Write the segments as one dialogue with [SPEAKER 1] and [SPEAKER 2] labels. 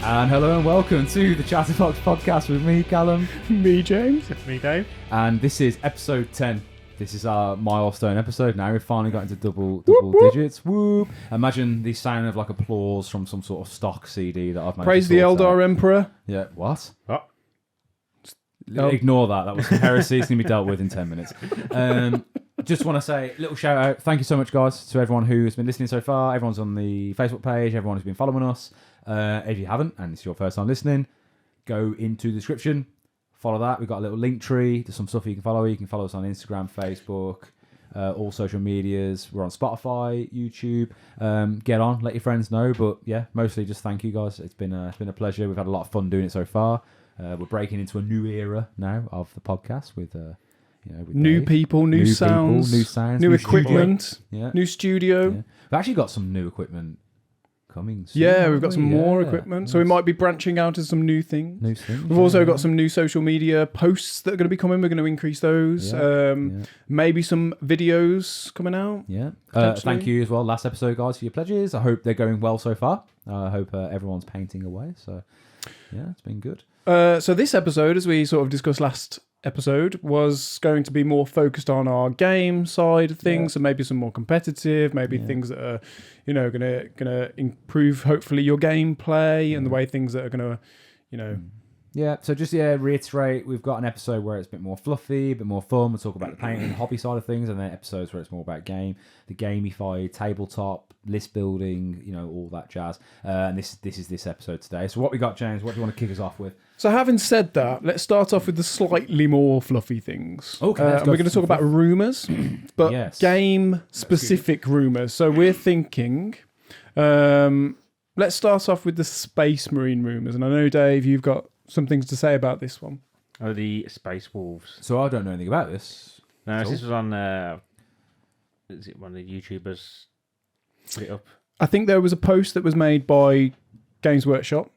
[SPEAKER 1] And hello and welcome to the Chatter Vox Podcast with me, Callum.
[SPEAKER 2] Me, James.
[SPEAKER 3] Me, Dave.
[SPEAKER 1] And this is episode 10. This is our milestone episode. Now we've finally got into double
[SPEAKER 2] whoop.
[SPEAKER 1] digits. Whoop! Imagine the sound of like applause from some sort of stock CD that I've managed
[SPEAKER 2] Praise
[SPEAKER 1] to
[SPEAKER 2] the
[SPEAKER 1] sort out.
[SPEAKER 2] Eldar Emperor.
[SPEAKER 1] Yeah, what?
[SPEAKER 3] Oh.
[SPEAKER 1] Ignore that. That was heresy. It's going to be dealt with in 10 minutes. Just want to say, little shout out. Thank you so much, guys, to everyone who has been listening so far. Everyone's on the Facebook page. Everyone who's been following us. If you haven't, and it's your first time listening, go into the description. Follow that. We've got a little link tree. There's some stuff you can follow. You can follow us on Instagram, Facebook, all social medias. We're on Spotify, YouTube. Get on. Let your friends know. But yeah, mostly just thank you, guys. It's been a pleasure. We've had a lot of fun doing it so far. We're breaking into a new era now of the podcast with with
[SPEAKER 2] New
[SPEAKER 1] Dave.
[SPEAKER 2] people, new sounds, new equipment, new studio.
[SPEAKER 1] Yeah. We've actually got some new equipment coming soon.
[SPEAKER 2] Yeah, we've got some more
[SPEAKER 1] Yeah.
[SPEAKER 2] equipment. So we might be branching out to some new things.
[SPEAKER 1] New things.
[SPEAKER 2] We've also got some new social media posts that are going to be coming. We're going to increase those.
[SPEAKER 1] Yeah.
[SPEAKER 2] Maybe some videos coming out.
[SPEAKER 1] Yeah.
[SPEAKER 2] Potentially.
[SPEAKER 1] Thank you as well, last episode, guys, for your pledges. I hope they're going well so far. I hope everyone's painting away. So, yeah, it's been good.
[SPEAKER 2] So this episode, as we sort of discussed last episode, was going to be more focused on our game side of things, so maybe some more competitive, maybe things that are, gonna improve hopefully your gameplay and the way things that are gonna,
[SPEAKER 1] Yeah, so just reiterate, we've got an episode where it's a bit more fluffy, a bit more fun. We'll talk about the painting and hobby side of things, and then episodes where it's more about the gamified, tabletop, list building, all that jazz. And this is this episode today. So what we got, James? What do you want to kick us off with?
[SPEAKER 2] So having said that, let's start off with the slightly more fluffy things.
[SPEAKER 1] Okay,
[SPEAKER 2] and we're going to talk about rumours, but game-specific rumours. So we're thinking, let's start off with the Space Marine rumours. And I know, Dave, you've got some things to say about this one.
[SPEAKER 3] Oh, the Space Wolves.
[SPEAKER 1] So I don't know anything about this.
[SPEAKER 3] No, this was on, is it one of the YouTubers put it up?
[SPEAKER 2] I think there was a post that was made by Games Workshop.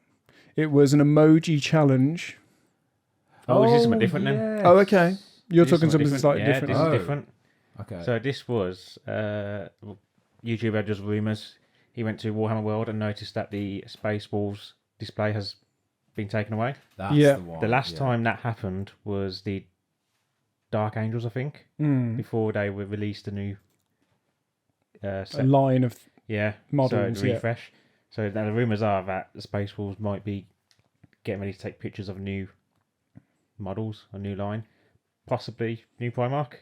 [SPEAKER 2] It was an emoji challenge.
[SPEAKER 3] Oh, this is something different then?
[SPEAKER 1] Yes.
[SPEAKER 2] Oh, okay. You're
[SPEAKER 3] This is
[SPEAKER 2] talking something slightly
[SPEAKER 3] yeah,
[SPEAKER 2] different.
[SPEAKER 3] this
[SPEAKER 1] Oh.
[SPEAKER 3] is different.
[SPEAKER 1] Okay.
[SPEAKER 3] So this was, YouTuber does rumours. He went to Warhammer World and noticed that the Space Wolves display has been taken away.
[SPEAKER 1] That's
[SPEAKER 2] Yeah.
[SPEAKER 1] the one.
[SPEAKER 3] The last time that happened was the Dark Angels, I think, before they were released a new
[SPEAKER 2] A
[SPEAKER 3] set.
[SPEAKER 2] line of
[SPEAKER 3] So
[SPEAKER 2] models,
[SPEAKER 3] the refresh. So now the rumours are that the Space Wolves might be getting ready to take pictures of new models, a new line, possibly new Primarch.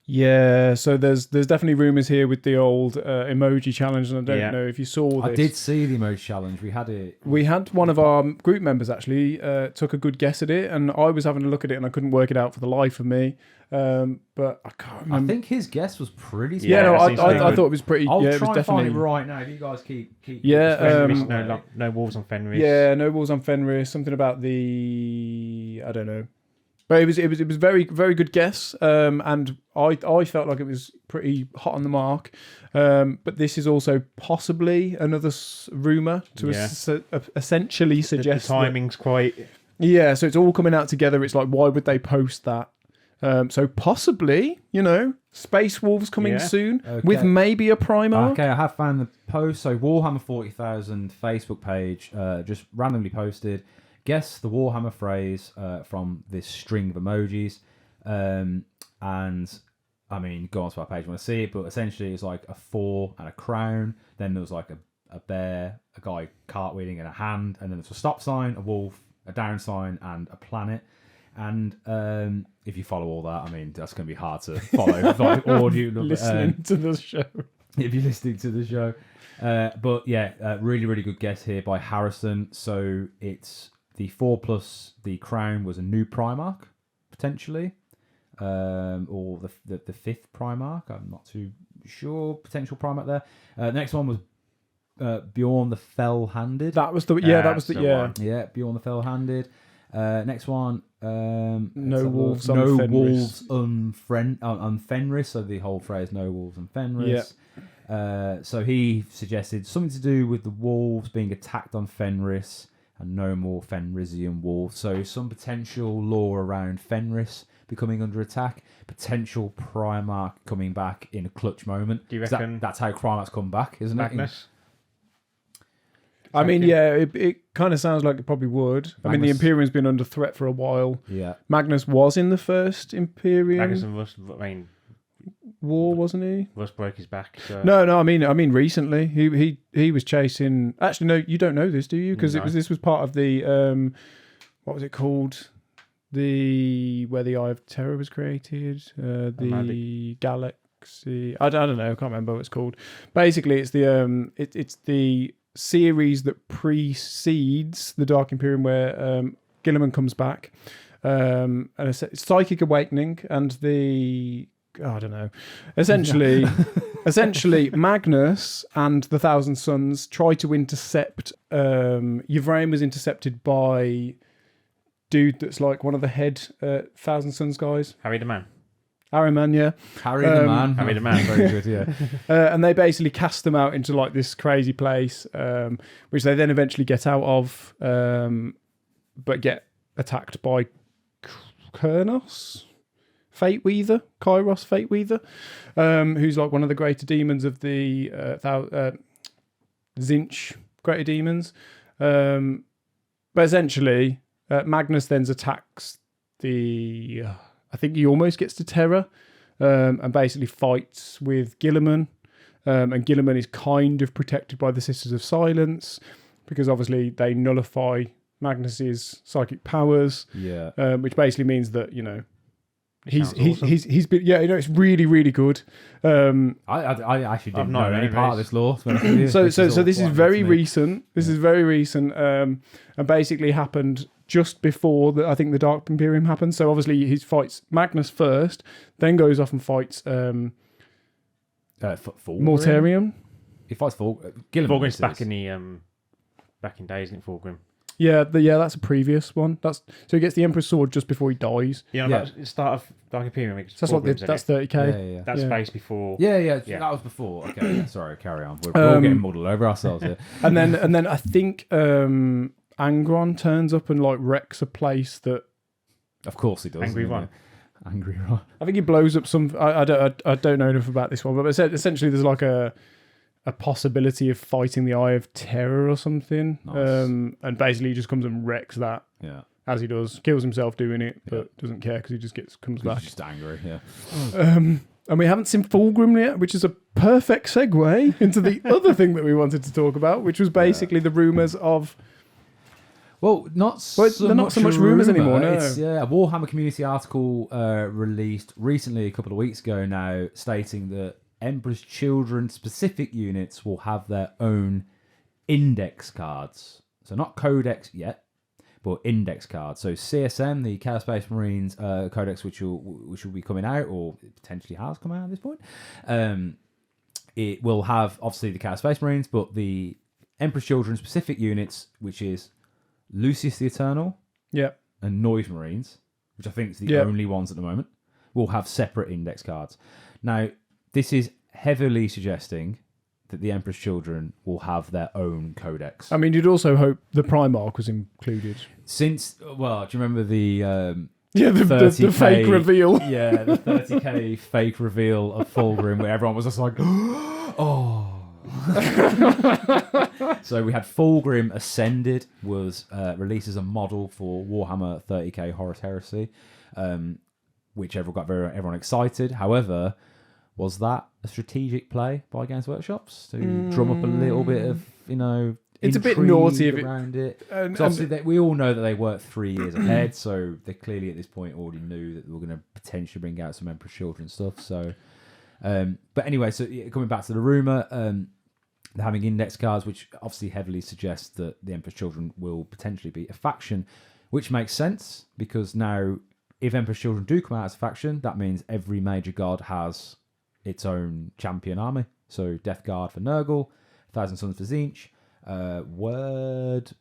[SPEAKER 2] Yeah, so there's definitely rumours here with the old emoji challenge, and I don't
[SPEAKER 3] Yeah.
[SPEAKER 2] know if you saw this.
[SPEAKER 1] I did see the emoji challenge. We had it.
[SPEAKER 2] We had one of our group members actually took a good guess at it, and I was having a look at it, and I couldn't work it out for the life of me. But I can't
[SPEAKER 1] I
[SPEAKER 2] remember.
[SPEAKER 1] think his guess was pretty.
[SPEAKER 2] Yeah,
[SPEAKER 3] Yeah,
[SPEAKER 2] no,
[SPEAKER 3] that
[SPEAKER 2] I
[SPEAKER 3] seems pretty good.
[SPEAKER 2] thought it was pretty.
[SPEAKER 1] I'll
[SPEAKER 2] yeah, it
[SPEAKER 1] try
[SPEAKER 2] was
[SPEAKER 1] and find
[SPEAKER 2] definitely.
[SPEAKER 1] it right now. If you guys keep
[SPEAKER 2] Yeah,
[SPEAKER 3] Fenris, no wolves on Fenris.
[SPEAKER 2] Yeah, no walls on Fenris. Something about I don't know. But it was very very good guess, and I felt like it was pretty hot on the mark. But this is also possibly another rumor to essentially
[SPEAKER 3] The
[SPEAKER 2] suggest
[SPEAKER 3] timing's quite.
[SPEAKER 2] Yeah, so it's all coming out together. It's like, why would they post that? So possibly, Space Wolves coming soon with maybe a Primarch.
[SPEAKER 1] Okay, I have found the post. So Warhammer 40,000 Facebook page just randomly posted. Guess the Warhammer phrase from this string of emojis. And I mean, go onto our page if you want to see it, but essentially it's like a 4 and a crown. Then there was like a bear, a guy cartwheeling in a hand, and then there's a stop sign, a wolf, a down sign, and a planet. And if you follow all that, I mean, that's going to be hard to follow. Like audio,
[SPEAKER 2] Listening to the show.
[SPEAKER 1] if you're listening to the show. But yeah, really, really good guess here by Harrison. So it's the 4 plus the crown was a new Primarch, potentially. Or the 5th Primarch. I'm not too sure. Potential Primarch there. The next one was Bjorn the Fell-Handed.
[SPEAKER 2] That was the one.
[SPEAKER 1] Yeah, Bjorn the Fell-Handed. Next one.
[SPEAKER 2] No wolves on
[SPEAKER 1] no
[SPEAKER 2] Fenris.
[SPEAKER 1] wolves on Fenris. So the whole phrase "no wolves on Fenris." So he suggested something to do with the wolves being attacked on Fenris and no more Fenrisian wolves. So some potential lore around Fenris becoming under attack. Potential Primarch coming back in a clutch moment.
[SPEAKER 3] Do you reckon
[SPEAKER 1] that's how Primarchs come back, isn't
[SPEAKER 3] Magnus?
[SPEAKER 2] I mean,
[SPEAKER 3] Thank you.
[SPEAKER 2] yeah, it kind of sounds like it probably would. I mean, the
[SPEAKER 1] Magnus-
[SPEAKER 2] Imperium's been under threat for a while.
[SPEAKER 1] Yeah.
[SPEAKER 2] Magnus was in the first Imperium
[SPEAKER 3] Magnus and
[SPEAKER 2] war, wasn't he?
[SPEAKER 3] Russ broke his back. So.
[SPEAKER 2] No, I mean recently. He was chasing. Actually, no, you don't know this, do you? Because
[SPEAKER 3] No.
[SPEAKER 2] this was part of the what was it called? Where the Eye of Terror was created. The Galaxy. I don't know. I can't remember what it's called. Basically, it's the it's the series that precedes the Dark Imperium, where Gilliman comes back, and it's Psychic Awakening, and I don't know. Essentially, Magnus and the Thousand Sons try to intercept. Yvraine was intercepted by dude that's like one of the head Thousand Sons guys.
[SPEAKER 3] Harry the Man.
[SPEAKER 2] Ahriman, yeah.
[SPEAKER 1] Harry the man.
[SPEAKER 3] Harry the Man.
[SPEAKER 1] Very good, yeah.
[SPEAKER 2] And they basically cast them out into like this crazy place, which they then eventually get out of, but get attacked by Kairos Fate Weaver, who's like one of the greater demons of the Zinch greater demons. But essentially, Magnus then attacks I think he almost gets to Terra, and basically fights with Gilliman. And Gilliman is kind of protected by the Sisters of Silence, because obviously they nullify Magnus's psychic powers.
[SPEAKER 1] Yeah.
[SPEAKER 2] Which basically means that, you know, he's
[SPEAKER 3] Sounds
[SPEAKER 2] been, yeah, you know, it's really, really good.
[SPEAKER 1] I actually didn't know any part of this lore. to be honest with you.
[SPEAKER 2] So this is
[SPEAKER 1] quite
[SPEAKER 2] very
[SPEAKER 1] new to me.
[SPEAKER 2] recent. This is very recent, and basically happened just before I think the Dark Imperium happened. So obviously he fights Magnus first, then goes off and fights
[SPEAKER 1] Fulgrim?
[SPEAKER 2] Mortarium.
[SPEAKER 1] He fights Gilliman.
[SPEAKER 3] Fulgrim's
[SPEAKER 1] this
[SPEAKER 3] back
[SPEAKER 1] is.
[SPEAKER 3] in the back in days, isn't it? Fulgrim.
[SPEAKER 2] Yeah, that's a previous one. So he gets the Emperor's Sword just before he dies.
[SPEAKER 3] Yeah,
[SPEAKER 1] Yeah.
[SPEAKER 3] about the start of Dark Imperium.
[SPEAKER 2] So that's 30k.
[SPEAKER 1] Yeah.
[SPEAKER 3] That's
[SPEAKER 2] yeah.
[SPEAKER 3] based before.
[SPEAKER 1] Yeah,
[SPEAKER 3] Yeah.
[SPEAKER 1] that was before. Okay, yeah, sorry, carry on. We're all getting muddled over ourselves here.
[SPEAKER 2] And then I think Angron turns up and like wrecks a place that
[SPEAKER 1] Of course he does.
[SPEAKER 3] Angry
[SPEAKER 1] doesn't
[SPEAKER 3] Ron.
[SPEAKER 1] he? Angry Ron.
[SPEAKER 2] I think he blows up some. I don't know enough about this one, but essentially there's like a possibility of fighting the Eye of Terror or something.
[SPEAKER 1] Nice.
[SPEAKER 2] And basically he just comes and wrecks that,
[SPEAKER 1] Yeah.
[SPEAKER 2] as he does, kills himself doing it, but doesn't care because he just comes back.
[SPEAKER 1] He's just angry, yeah.
[SPEAKER 2] And we haven't seen Fulgrim yet, which is a perfect segue into the other thing that we wanted to talk about, which was basically the rumours of.
[SPEAKER 1] Well,
[SPEAKER 2] they're not so much rumours anymore, no.
[SPEAKER 1] It's a Warhammer community article released recently, a couple of weeks ago now, stating that Emperor's Children specific units will have their own index cards. So not codex yet, but index cards. So CSM, the Chaos Space Marines codex, which will be coming out, or potentially has come out at this point. It will have obviously the Chaos Space Marines, but the Emperor's Children specific units, which is Lucius the Eternal,
[SPEAKER 2] Yeah.
[SPEAKER 1] and Noise Marines, which I think is the only ones at the moment, will have separate index cards. Now, this is heavily suggesting that the Emperor's Children will have their own codex.
[SPEAKER 2] I mean, you'd also hope the Primarch was included.
[SPEAKER 1] Do you remember the
[SPEAKER 2] Yeah, the
[SPEAKER 1] 30K
[SPEAKER 2] fake reveal.
[SPEAKER 1] Yeah, the 30k fake reveal of Fulgrim, where everyone was just like, oh. So we had Fulgrim Ascended was released as a model for Warhammer 40k Horus Heresy, which everyone excited. However, was that a strategic play by Games Workshops to drum up a little bit of,
[SPEAKER 2] It's a bit
[SPEAKER 1] intrigue
[SPEAKER 2] naughty of it.
[SPEAKER 1] around it?
[SPEAKER 2] And-
[SPEAKER 1] So obviously, we all know that they worked 3 years ahead, so they clearly at this point already knew that they were going to potentially bring out some Emperor's Children stuff. So, but anyway, so coming back to the rumor, they're having index cards, which obviously heavily suggests that the Emperor's Children will potentially be a faction, which makes sense because now, if Emperor's Children do come out as a faction, that means every major god has its own champion army. So Death Guard for Nurgle, Thousand Sons for Zinch, World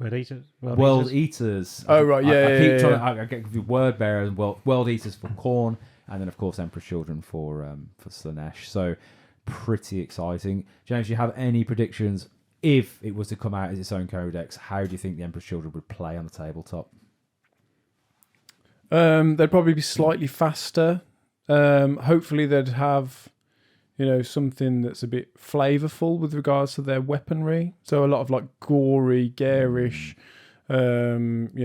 [SPEAKER 1] Eaters.
[SPEAKER 2] Oh, right, yeah,
[SPEAKER 1] I keep
[SPEAKER 2] yeah,
[SPEAKER 1] trying.
[SPEAKER 2] yeah.
[SPEAKER 1] I get confused. Word Bearers and World Eaters for Khorne, and then of course Emperor's Children for Slanesh. So pretty exciting. James, do you have any predictions if it was to come out as its own codex? How do you think the Emperor's Children would play on the tabletop?
[SPEAKER 2] They'd probably be slightly faster. Hopefully they'd have something that's a bit flavourful with regards to their weaponry. So a lot of like gory, garish, vivid,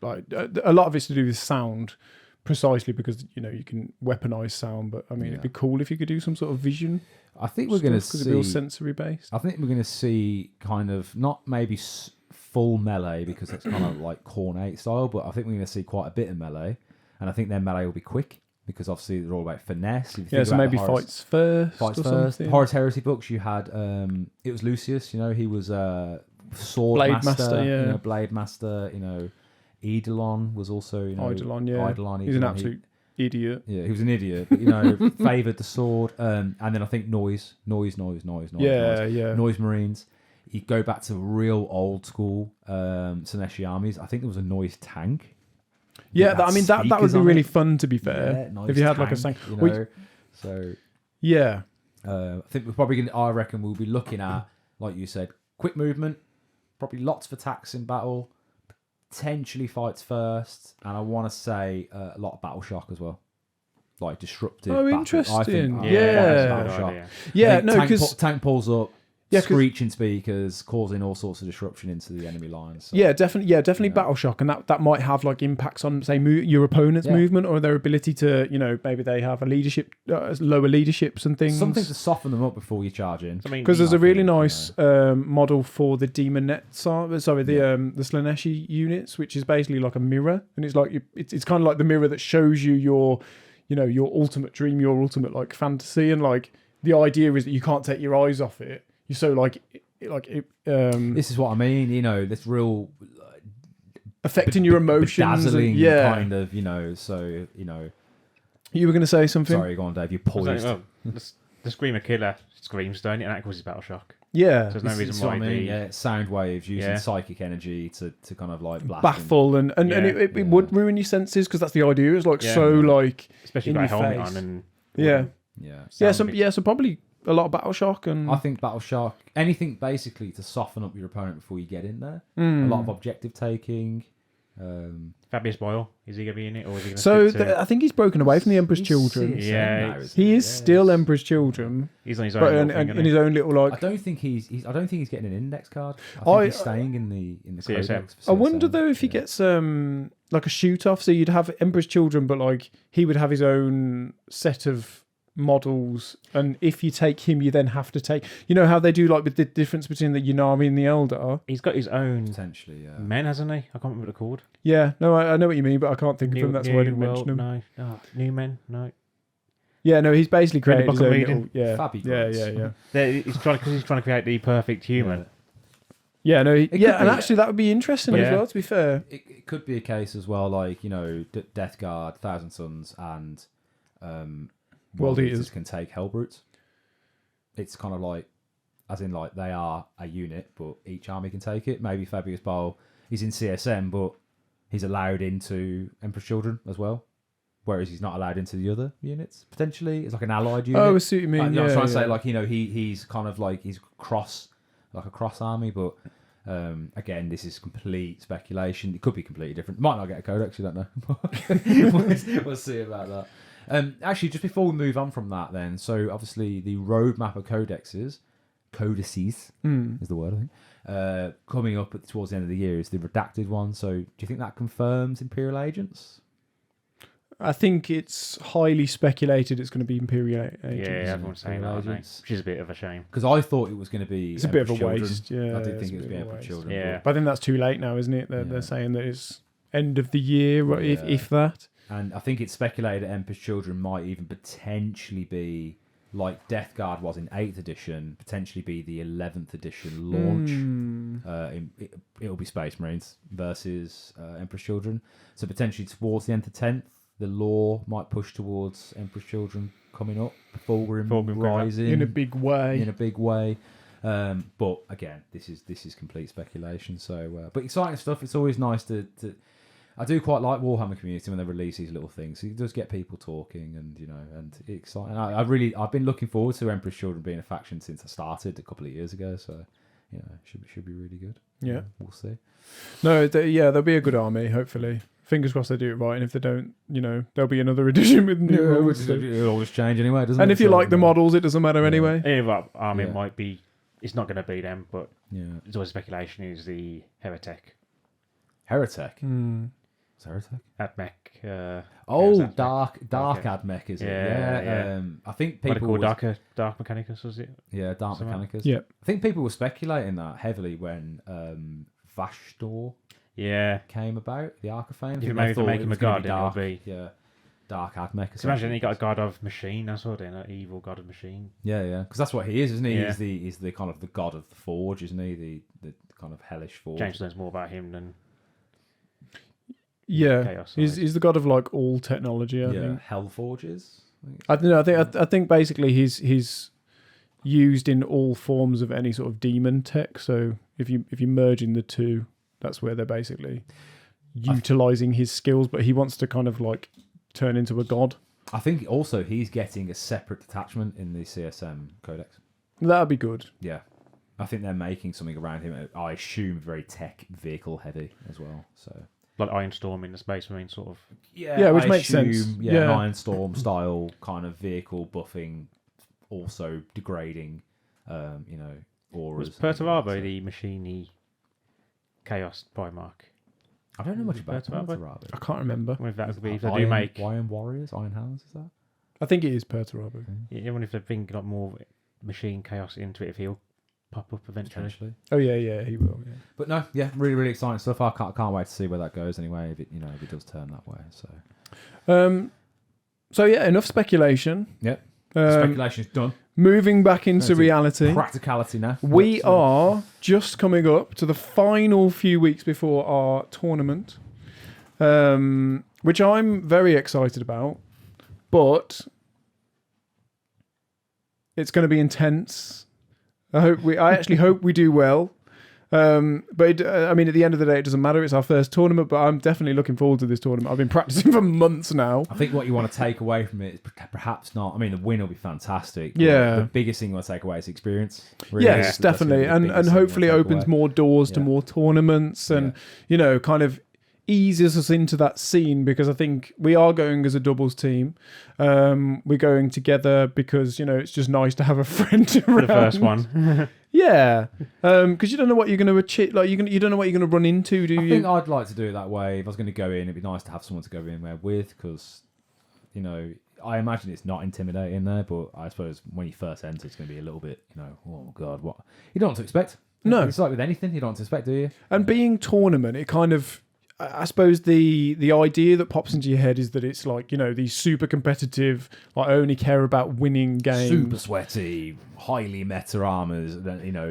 [SPEAKER 2] like a lot of it's to do with sound, precisely because you can weaponize sound. But I mean, it'd be cool if you could do some sort of vision.
[SPEAKER 1] I think we're going to
[SPEAKER 2] see, because it'd be all sensory based.
[SPEAKER 1] I think we're going to see kind of not maybe full melee because it's kind of like Corn 8 style, but I think we're going to see quite a bit of melee, and I think their melee will be quick. Because obviously they're all about finesse.
[SPEAKER 2] So maybe fights first.
[SPEAKER 1] The Horus Heresy books, you had it was Lucius. He was sword
[SPEAKER 2] Blade
[SPEAKER 1] master. Blade master. Eidolon was also
[SPEAKER 2] Eidolon, yeah.
[SPEAKER 1] Eidolon,
[SPEAKER 2] he's an absolute idiot.
[SPEAKER 1] Yeah, he was an idiot. But, favoured the sword, and then I think noise. Noise Marines. You go back to real old school Sineshi armies. I think there was a noise tank.
[SPEAKER 2] Yeah, that would be really fun, to be fair.
[SPEAKER 1] Nice
[SPEAKER 2] if you had
[SPEAKER 1] tank,
[SPEAKER 2] like a tank.
[SPEAKER 1] So
[SPEAKER 2] yeah.
[SPEAKER 1] I think we're probably going to, I reckon we'll be looking at, like you said, quick movement, probably lots of attacks in battle, potentially fights first, and I want to say a lot of battle shock as well. Like disruptive.
[SPEAKER 2] Oh,
[SPEAKER 1] battle.
[SPEAKER 2] interesting.
[SPEAKER 1] I think,
[SPEAKER 2] battle
[SPEAKER 1] shock.
[SPEAKER 2] Yeah, no, because
[SPEAKER 1] tank pulls up. Screeching speakers causing all sorts of disruption into the enemy lines. So.
[SPEAKER 2] Yeah, definitely battle shock, and that might have like impacts on, say, your opponent's movement or their ability to, maybe they have a leadership, lower leaderships and things.
[SPEAKER 1] Something to soften them up before you charge in.
[SPEAKER 2] Because there's a really nice model for the the Slaneshi units, which is basically like a mirror, and it's like it's kind of like the mirror that shows you your ultimate dream, your ultimate like fantasy, and like the idea is that you can't take your eyes off it. So
[SPEAKER 1] this is what I mean, this real
[SPEAKER 2] affecting your emotions,
[SPEAKER 1] dazzling kind of, so
[SPEAKER 2] You were going to say something?
[SPEAKER 1] Sorry, go on, Dave. You're poised.
[SPEAKER 3] The Screamer Killer screams, don't it? And that causes battle shock.
[SPEAKER 2] Yeah,
[SPEAKER 3] so there's no reason why.
[SPEAKER 1] Sound waves using psychic energy to kind of like
[SPEAKER 2] baffle and it would ruin your senses, because that's the idea. It's like
[SPEAKER 3] especially with a helmet on and
[SPEAKER 2] so probably a lot of battle shock, and
[SPEAKER 1] I think battle shock, anything basically to soften up your opponent before you get in there. A lot of objective taking.
[SPEAKER 3] Fabius Boyle, is he going to be in it, or is he going to
[SPEAKER 2] I think he's broken away from the Emperor's Children. He is still Emperor's Children.
[SPEAKER 3] He's on his own,
[SPEAKER 2] in his own little like.
[SPEAKER 1] I don't think he's getting an index card. I think he's staying in the
[SPEAKER 3] CSM.
[SPEAKER 1] Codex.
[SPEAKER 2] I wonder though if he gets like a shoot off. So you'd have Emperor's Children, but like he would have his own set of models, and if you take him, you then have to take. You know how they do like with the difference between the Yunari and the Eldar.
[SPEAKER 3] He's got his own
[SPEAKER 1] potentially
[SPEAKER 3] men, hasn't he? I can't remember what they're called.
[SPEAKER 2] Yeah, no, I know what you mean, but I can't think of them. That's why I didn't mention them.
[SPEAKER 3] No, new men, no.
[SPEAKER 2] Yeah, no, he's basically created his own
[SPEAKER 1] little,
[SPEAKER 3] He's trying to create the perfect human.
[SPEAKER 2] Yeah, no, and actually that would be interesting as well. To be fair,
[SPEAKER 1] it could be a case as well, like Death Guard, Thousand Suns, and World Eaters can take Hellbrutes. It's kind of like, as in like they are a unit, but each army can take it. Maybe Fabius Bowl, he's in CSM, but he's allowed into Emperor's Children as well, whereas he's not allowed into the other units. Potentially, it's like an allied unit.
[SPEAKER 2] Oh, I see what you mean.
[SPEAKER 1] I was trying to say, like, he's kind of like he's a cross army, but again, this is complete speculation. It could be completely different. Might not get a codex, you don't know. We'll see about that. Actually, just before we move on from that, then, so obviously the roadmap of codices is the word, I think, coming up towards the end of the year is the redacted one. So, do you think that confirms Imperial Agents?
[SPEAKER 2] I think it's highly speculated it's going to be Imperial Agents.
[SPEAKER 3] Yeah, everyone's saying that, which is a bit of a shame.
[SPEAKER 1] Because I thought it was going to be.
[SPEAKER 2] It's a bit of a waste. Yeah,
[SPEAKER 1] I did think it was going to be Emperor's Children.
[SPEAKER 3] Yeah,
[SPEAKER 2] but I think that's too late now, isn't it? They're saying that it's end of the year, if that.
[SPEAKER 1] And I think it's speculated that Emperor's Children might even potentially be like Death Guard was in 8th edition, potentially be the 11th edition launch. It'll be Space Marines versus Emperor's Children. So potentially towards the end of 10th, the lore might push towards Emperor's Children coming up, Fulgrim rising
[SPEAKER 2] in a big way.
[SPEAKER 1] But again, this is complete speculation. So, but exciting stuff. It's always nice to I do quite like Warhammer community when they release these little things. It does get people talking, and and it's exciting. I've been looking forward to Emperor's Children being a faction since I started a couple of years ago. So, should be really good.
[SPEAKER 2] Yeah,
[SPEAKER 1] we'll see.
[SPEAKER 2] No, there'll be a good army hopefully Fingers crossed they do it right, and if they don't, there'll be another edition with new rules.
[SPEAKER 1] It'll always change anyway, doesn't it?
[SPEAKER 2] And if you like the models, it doesn't matter anyway.
[SPEAKER 3] It might be. It's not going to be them, but there's always speculation. Is the Heretic?
[SPEAKER 1] Heretic.
[SPEAKER 2] Mm.
[SPEAKER 1] Is Heretic?
[SPEAKER 3] Admech.
[SPEAKER 1] Dark Admech, is it?
[SPEAKER 3] Yeah.
[SPEAKER 1] I think
[SPEAKER 3] What
[SPEAKER 1] people
[SPEAKER 3] Dark Mechanicus, was it?
[SPEAKER 1] Yeah, Dark
[SPEAKER 3] Something.
[SPEAKER 1] Mechanicus.
[SPEAKER 2] Yeah.
[SPEAKER 1] I think people were speculating that heavily when Vashdor came about, the Archifane.
[SPEAKER 3] If you make him a god, then it'll be
[SPEAKER 1] Dark Admech.
[SPEAKER 3] So imagine he got a god of machine. That's what an evil god of machine.
[SPEAKER 1] Yeah, because that's what he is, isn't he?
[SPEAKER 3] Yeah.
[SPEAKER 1] He's the kind of the god of the forge, isn't he? The kind of hellish forge.
[SPEAKER 3] James learns more about him than
[SPEAKER 2] Yeah,
[SPEAKER 3] Chaos.
[SPEAKER 2] he's the god of like all technology. I think.
[SPEAKER 1] Hell forges.
[SPEAKER 2] I think basically he's used in all forms of any sort of demon tech. So if you merge in the two, that's where they're basically utilizing his skills. But he wants to kind of like turn into a god.
[SPEAKER 1] I think also he's getting a separate detachment in the CSM Codex.
[SPEAKER 2] That'd be good.
[SPEAKER 1] Yeah. I think they're making something around him. I assume very tech vehicle heavy as well. So
[SPEAKER 3] like Iron Storm in the Space Marine sort of.
[SPEAKER 2] Yeah, which makes sense.
[SPEAKER 1] Yeah, an Iron Storm style kind of vehicle buffing, also degrading, auras.
[SPEAKER 3] Was Perturabo the machine-y Chaos Primarch?
[SPEAKER 1] I don't know much about
[SPEAKER 2] Perturabo. I can't remember.
[SPEAKER 3] I wonder if that would be if they
[SPEAKER 1] Iron,
[SPEAKER 3] do make
[SPEAKER 1] Iron Warriors, Iron Hounds, is that?
[SPEAKER 2] I think it is Perturabo.
[SPEAKER 3] I wonder if they bring a lot more machine chaos into it, if he'll pop up eventually.
[SPEAKER 2] Oh yeah, he will. Yeah.
[SPEAKER 1] But no, really, really exciting stuff. I can't wait to see where that goes. Anyway, if it does turn that way.
[SPEAKER 2] So yeah, enough speculation.
[SPEAKER 1] Yep. Speculation is done.
[SPEAKER 2] Moving back into reality.
[SPEAKER 1] Practicality now.
[SPEAKER 2] We are just coming up to the final few weeks before our tournament, which I'm very excited about, but it's going to be intense. I actually hope we do well. But at the end of the day, it doesn't matter. It's our first tournament, but I'm definitely looking forward to this tournament. I've been practicing for months now.
[SPEAKER 1] I think what you want to take away from it is perhaps not. The win will be fantastic.
[SPEAKER 2] Yeah.
[SPEAKER 1] The biggest thing you want to take away is experience. Really.
[SPEAKER 2] Yes, definitely. And hopefully it opens more doors to more tournaments and, kind of eases us into that scene, because I think we are going as a doubles team. We're going together because, it's just nice to have a friend around.
[SPEAKER 3] For the first one.
[SPEAKER 2] Yeah, because you don't know what you're going to achieve. Like you don't know what you're going to run into, do you?
[SPEAKER 1] I think I'd like to do it that way. If I was going to go in, it'd be nice to have someone to go in there with, because, I imagine it's not intimidating there, but I suppose when you first enter, it's going to be a little bit, oh God, what? You don't know what to expect.
[SPEAKER 2] No.
[SPEAKER 1] It's like with anything, you don't know what to expect, do you?
[SPEAKER 2] And being tournament, it kind of... I suppose the idea that pops into your head is that it's like, these super competitive, I only care about winning games.
[SPEAKER 1] Super sweaty, highly meta armors,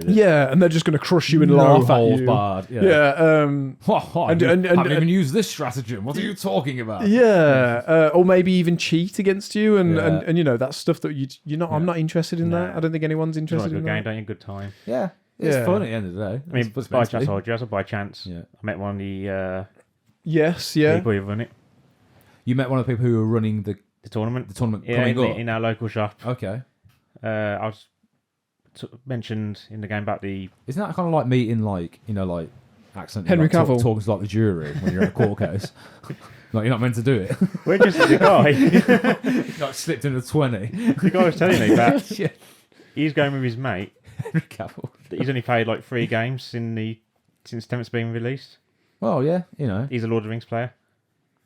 [SPEAKER 2] yeah, and they're just going to crush you and laugh at you.
[SPEAKER 1] Barred. Yeah.
[SPEAKER 2] I
[SPEAKER 1] haven't even used this stratagem. What are you talking about?
[SPEAKER 2] Yeah, or maybe even cheat against you, and that's stuff that you're not. I'm not interested in that. I don't think anyone's interested in that.
[SPEAKER 3] Game, don't you? Good time.
[SPEAKER 1] Yeah. It's fun at the end of the day.
[SPEAKER 3] By chance, I told you, by chance, I met one of the people who run it.
[SPEAKER 1] You met one of the people who were running the
[SPEAKER 3] tournament.
[SPEAKER 1] The tournament coming up
[SPEAKER 3] in our local shop.
[SPEAKER 1] Okay.
[SPEAKER 3] I was mentioned in the game about the.
[SPEAKER 1] Isn't that kind of like meeting accidentally
[SPEAKER 2] Henry Cavill
[SPEAKER 1] talking to the jury when you're at a court case? Like you're not meant to do it.
[SPEAKER 3] We're just the guy.
[SPEAKER 1] Like slipped into 20.
[SPEAKER 3] The guy was telling me that he's going with his mate.
[SPEAKER 1] Henry Cavill.
[SPEAKER 3] He's only played like 3 games since 10's been released.
[SPEAKER 1] Well, yeah,
[SPEAKER 3] He's a Lord of the Rings player.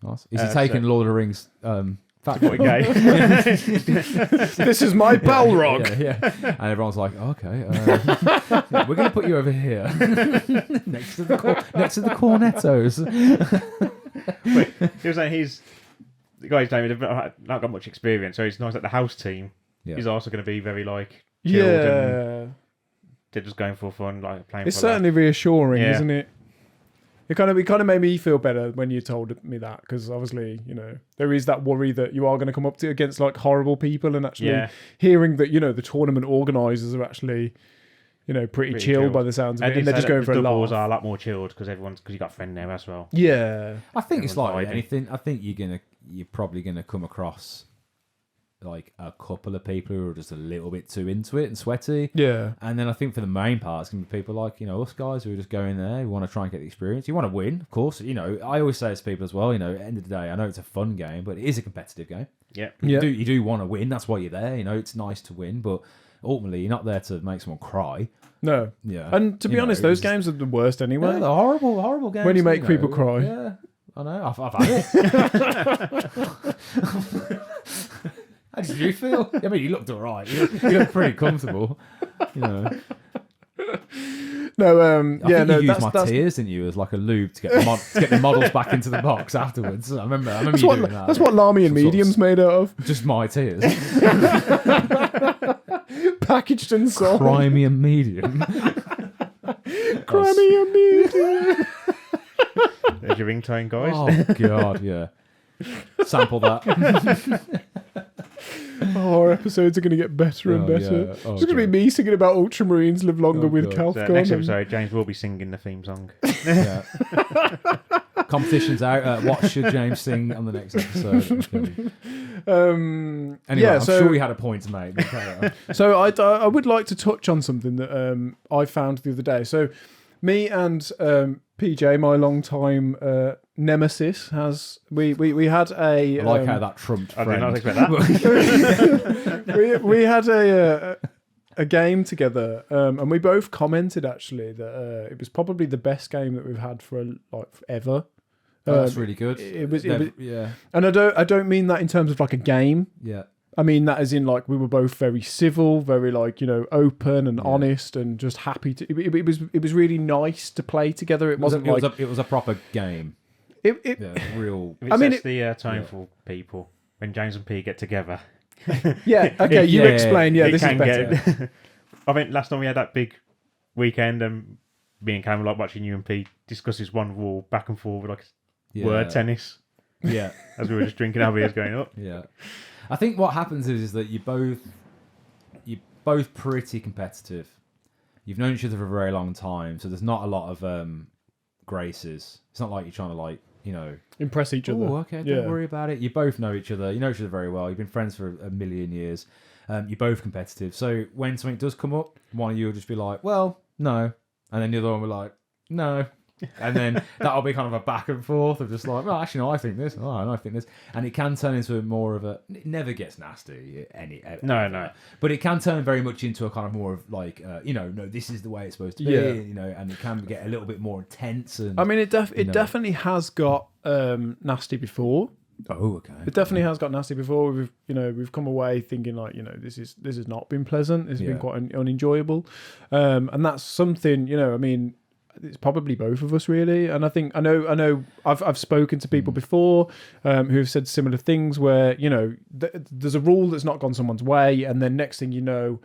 [SPEAKER 1] Nice. Is he taking Lord of the Rings?
[SPEAKER 3] 40K.
[SPEAKER 2] This is my Balrog.
[SPEAKER 1] Yeah. And everyone's like, okay, we're going to put you over here next to the cornettos.
[SPEAKER 3] Wait, he was saying the guy's name has not got much experience, so it's nice that the house team is also going to be very chilled and they're just going for fun, playing.
[SPEAKER 2] It's certainly reassuring, isn't it? It kind of made me feel better when you told me that, because obviously, there is that worry that you are going to come up to against horrible people, and actually hearing that, the tournament organisers are actually, pretty chilled by the sounds of it, and they're just going for a laugh.
[SPEAKER 3] Doubles are a lot more chilled because you got a friend there as well.
[SPEAKER 2] Yeah,
[SPEAKER 1] I think it's like anything. I think you're probably gonna come across like a couple of people who are just a little bit too into it and sweaty.
[SPEAKER 2] Yeah.
[SPEAKER 1] And then I think for the main part, it's going to be people like, us guys who are just going there, who want to try and get the experience. You want to win, of course. I always say to people as well, at the end of the day, I know it's a fun game, but it is a competitive game.
[SPEAKER 3] Yeah.
[SPEAKER 1] You do want to win. That's why you're there. It's nice to win, but ultimately you're not there to make someone cry.
[SPEAKER 2] No.
[SPEAKER 1] Yeah.
[SPEAKER 2] And to be honest, those games are the worst anyway.
[SPEAKER 1] Yeah, they're horrible games.
[SPEAKER 2] When you make people cry.
[SPEAKER 1] Yeah. I know. I've had it. How did you feel? I mean, you looked all right. You looked pretty comfortable.
[SPEAKER 2] No,
[SPEAKER 1] I think you used my tears, didn't you, as like a lube to get the models back into the box afterwards. I remember you doing that.
[SPEAKER 2] That's what Lamy and Medium's made out of.
[SPEAKER 1] Just my tears.
[SPEAKER 2] Packaged and sold.
[SPEAKER 1] Crimean Medium.
[SPEAKER 2] Crimean Medium.
[SPEAKER 3] There's your ringtone, guys.
[SPEAKER 1] Oh, God, yeah. Sample that.
[SPEAKER 2] Our episodes are going to get better and better.
[SPEAKER 1] Yeah.
[SPEAKER 2] It's going to be me singing about Ultramarines live longer with
[SPEAKER 1] God.
[SPEAKER 2] Calfcon.
[SPEAKER 3] So next episode, James will be singing the theme song.
[SPEAKER 1] Yeah. Competition's out. What should James sing on the next episode? Anyway, I'm sure we had a point to make.
[SPEAKER 2] So I would like to touch on something that I found the other day. So me and PJ, my long-time nemesis, we had a...
[SPEAKER 1] I like how that trumped
[SPEAKER 3] I
[SPEAKER 1] friend.
[SPEAKER 3] did not expect that.
[SPEAKER 2] we had a game together, and we both commented actually that it was probably the best game that we've had for ever.
[SPEAKER 1] That's really good.
[SPEAKER 2] It was,
[SPEAKER 1] yeah.
[SPEAKER 2] And I don't mean that in terms of like a game.
[SPEAKER 1] Yeah.
[SPEAKER 2] I mean that as in like we were both very civil, very open and honest, and just happy to. It was really nice to play together. It wasn't
[SPEAKER 1] it was a proper game. Real.
[SPEAKER 3] It sets the tone for people when James and P get together.
[SPEAKER 2] Yeah. Okay. You explain. Yeah. This is better.
[SPEAKER 3] I mean, last time we had that big weekend, and me and Cam were watching you and P discuss this one rule back and forth with word tennis.
[SPEAKER 1] Yeah.
[SPEAKER 3] As we were just drinking our beers going up.
[SPEAKER 1] Yeah. I think what happens is that you're both pretty competitive. You've known each other for a very long time, so there's not a lot of graces. It's not like you're trying to
[SPEAKER 2] impress each other.
[SPEAKER 1] Oh, okay, don't worry about it. You both know each other. You know each other very well. You've been friends for a million years. You're both competitive. So when something does come up, one of you will just be like, well, no. And then the other one will be like, no. And then that'll be kind of a back and forth of just like, well, actually, no, I think this. Oh, no, I think this. And it can turn into more of a... It never gets nasty.
[SPEAKER 3] No.
[SPEAKER 1] But it can turn very much into a kind of more of like, no, this is the way it's supposed to be. And it can get a little bit more intense. And
[SPEAKER 2] I mean, it definitely has got nasty before.
[SPEAKER 1] Oh, okay.
[SPEAKER 2] It definitely has got nasty before. We've come away thinking this has not been pleasant. It's been quite unenjoyable, and that's something. I mean, it's probably both of us really. And I know. I've spoken to people before who've said similar things where there's a rule that's not gone someone's way, and then next thing you know,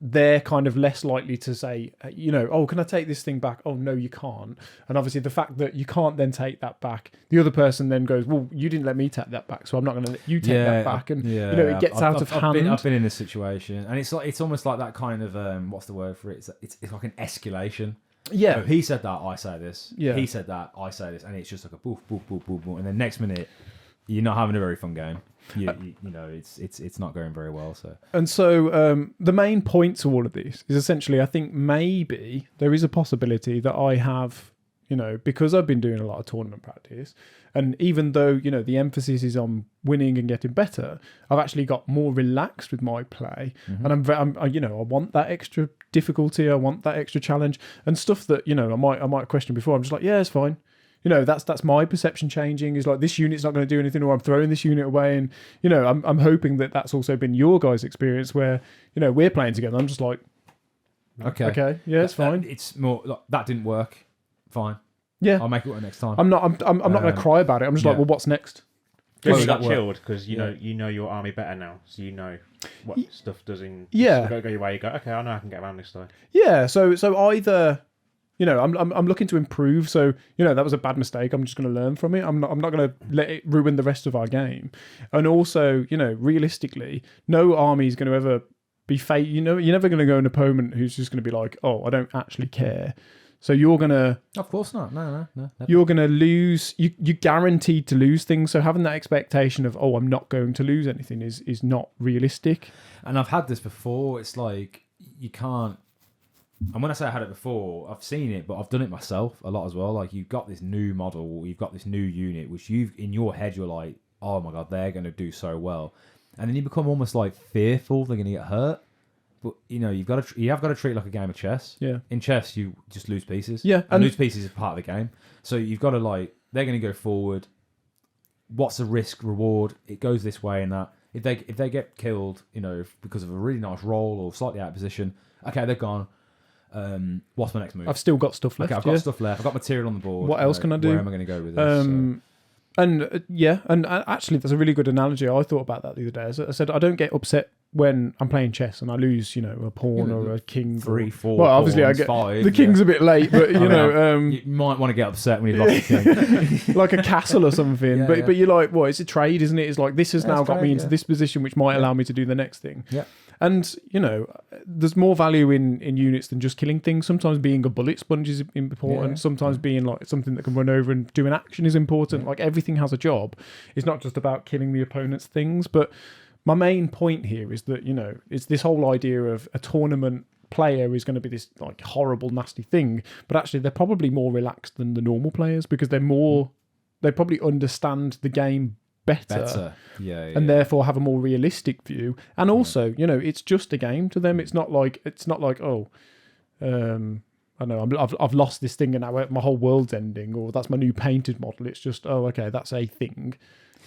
[SPEAKER 2] they're kind of less likely to say, oh, can I take this thing back? Oh, no, you can't. And obviously the fact that you can't then take that back, the other person then goes, well, you didn't let me take that back, so I'm not going to let you take that back. And, it gets out of hand.
[SPEAKER 1] I've been in this situation, and it's almost like that kind of, what's the word for it? It's like an escalation.
[SPEAKER 2] Yeah.
[SPEAKER 1] So he said that, I say this.
[SPEAKER 2] Yeah.
[SPEAKER 1] He said that, I say this. And it's just like a boof, boof, boof, boof, boof. And then next minute, you're not having a very fun game. It's not going very well.
[SPEAKER 2] So the main point to all of this is essentially, I think maybe there is a possibility that I have, because I've been doing a lot of tournament practice, and even though the emphasis is on winning and getting better, I've actually got more relaxed with my play, and I want that extra difficulty, I want that extra challenge, and stuff that I might question before. I'm just like, yeah, it's fine. That's my perception changing. Is like, this unit's not going to do anything, or I'm throwing this unit away. And I'm hoping that that's also been your guys' experience where we're playing together. I'm just like, okay, yeah, it's fine.
[SPEAKER 1] It's more like, that didn't work. Fine.
[SPEAKER 2] Yeah,
[SPEAKER 1] I'll make it work next time.
[SPEAKER 2] I'm not going to cry about it. I'm just like, well, what's next?
[SPEAKER 3] You got chilled because you know your army better now, so you know what stuff does in.
[SPEAKER 2] Yeah,
[SPEAKER 3] go your way. You go, okay, I know I can get around this time.
[SPEAKER 2] Yeah, so either. I'm looking to improve. So, that was a bad mistake. I'm just going to learn from it. I'm not going to let it ruin the rest of our game. And also, realistically, no army is going to ever be you're never going to go an opponent who's just going to be like, oh, I don't actually care. So you're gonna,
[SPEAKER 1] of course not. No. Never.
[SPEAKER 2] You're gonna lose. You're guaranteed to lose things. So having that expectation of I'm not going to lose anything is not realistic.
[SPEAKER 1] And I've had this before. It's like you can't. And when I say I had it before, I've seen it, but I've done it myself a lot as well. Like you've got this new model, you've got this new unit, which you've in your head you're like, oh my god, they're going to do so well, and then you become almost like fearful they're going to get hurt. But you have got to treat it like a game of chess.
[SPEAKER 2] Yeah.
[SPEAKER 1] In chess, you just lose pieces.
[SPEAKER 2] Yeah,
[SPEAKER 1] and lose pieces is part of the game. So you've got to they're going to go forward. What's the risk reward? It goes this way and that. If they get killed, because of a really nice roll or slightly out of position, okay, they're gone. What's my next move?
[SPEAKER 2] I've still got stuff left.
[SPEAKER 1] Okay, I've got stuff left. I've got material on the board.
[SPEAKER 2] What else can I do?
[SPEAKER 1] Where am I going to go with this?
[SPEAKER 2] And actually, that's a really good analogy. I thought about that the other day. I said I don't get upset when I'm playing chess and I lose, a pawn or a king.
[SPEAKER 1] 3, 4.
[SPEAKER 2] Well, obviously,
[SPEAKER 1] pawns,
[SPEAKER 2] I get
[SPEAKER 1] 5,
[SPEAKER 2] the king's a bit late, but
[SPEAKER 1] you might want to get upset when you lost the king,
[SPEAKER 2] like a castle or something. But you're like, well, it's a trade, isn't it? It's like this has now got me into this position, which might allow me to do the next thing.
[SPEAKER 1] Yeah.
[SPEAKER 2] And, there's more value in units than just killing things. Sometimes being a bullet sponge is important.
[SPEAKER 1] Yeah.
[SPEAKER 2] Sometimes being like something that can run over and do an action is important. Yeah. Like everything has a job. It's not just about killing the opponent's things. But my main point here is that, it's this whole idea of a tournament player is going to be this like horrible, nasty thing. But actually, they're probably more relaxed than the normal players because they probably understand the game better. And therefore have a more realistic view. And also, it's just a game to them. It's not like I know I've lost this thing and now my whole world's ending, or that's my new painted model. It's just okay, that's a thing.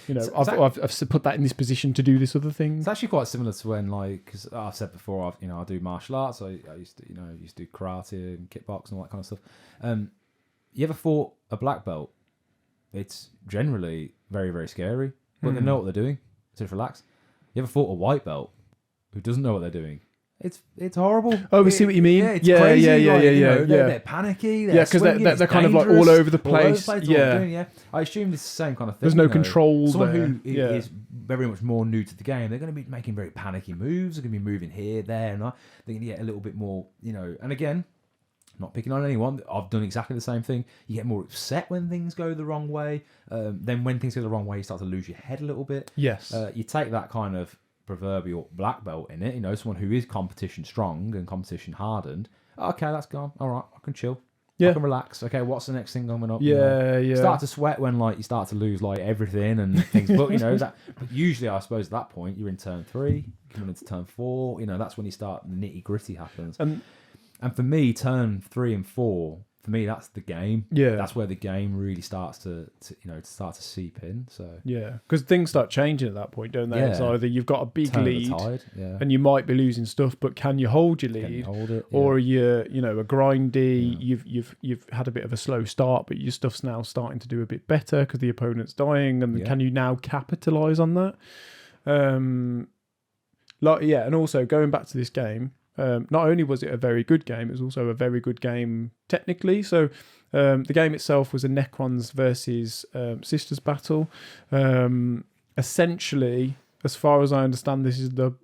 [SPEAKER 2] I've put that in this position to do this other thing.
[SPEAKER 1] It's actually quite similar to when, because I've said before, I do martial arts. I used to do karate and kickbox and all that kind of stuff. You ever fought a black belt? It's generally very, very scary, but they know what they're doing, so just relax. You ever fought a white belt who doesn't know what they're doing? It's horrible.
[SPEAKER 2] Oh, we see what you mean.
[SPEAKER 1] Yeah, it's crazy. They're panicky.
[SPEAKER 2] Because they're kind of like all over the place.
[SPEAKER 1] Yeah. I assume it's the same kind of thing.
[SPEAKER 2] There's no control
[SPEAKER 1] Someone
[SPEAKER 2] there.
[SPEAKER 1] who is very much more new to the game, they're going to be making very panicky moves. They're going to be moving here, there, and that. They're going to get a little bit more, And again, not picking on anyone. I've done exactly the same thing. You get more upset when things go the wrong way. Then when things go the wrong way, you start to lose your head a little bit.
[SPEAKER 2] Yes.
[SPEAKER 1] You take that kind of proverbial black belt in it, someone who is competition strong and competition hardened. Okay, that's gone. All right, I can chill. I can relax. Okay, what's the next thing coming up? Start to sweat when you start to lose everything and things. But But usually, I suppose at that point you're in turn 3, coming into turn 4. That's when you start the nitty gritty happens. And for me, turn 3 and 4, for me, that's the game.
[SPEAKER 2] Yeah,
[SPEAKER 1] that's where the game really starts to seep in. So
[SPEAKER 2] because things start changing at that point, don't they? It's either you've got a big lead, and you might be losing stuff, but can you hold your lead?
[SPEAKER 1] Can you hold it?
[SPEAKER 2] Or you're a grindy. You've had a bit of a slow start, but your stuff's now starting to do a bit better because the opponent's dying, and can you now capitalize on that? And also going back to this game. Not only was it a very good game, it was also a very good game technically. So the game itself was a Necrons versus Sisters battle. Essentially, as far as I understand, this is the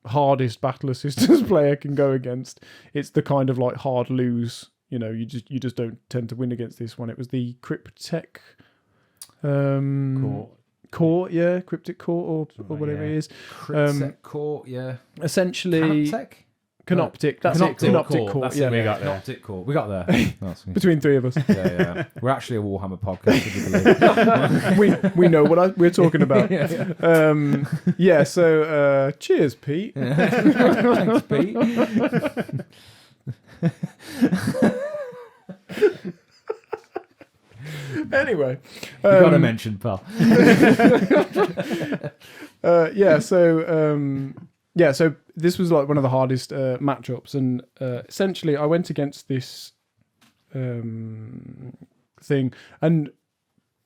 [SPEAKER 2] hardest battle a Sisters player can go against. It's the kind of hard lose. You just don't tend to win against this one. It was the Cryptek Court, Cryptic Court or whatever it is.
[SPEAKER 1] Cryptic Court,
[SPEAKER 2] essentially, Canoptic. That's it. Canoptic Court.
[SPEAKER 1] That's we got there. Canoptic Court. We got there.
[SPEAKER 2] Between 3 of us.
[SPEAKER 1] Yeah. We're actually a Warhammer podcast. If you
[SPEAKER 2] believe. we know what we're talking about. So cheers, Pete.
[SPEAKER 1] Thanks, Pete.
[SPEAKER 2] Anyway,
[SPEAKER 1] you got to mention, pal.
[SPEAKER 2] So this was one of the hardest matchups, and essentially I went against this thing and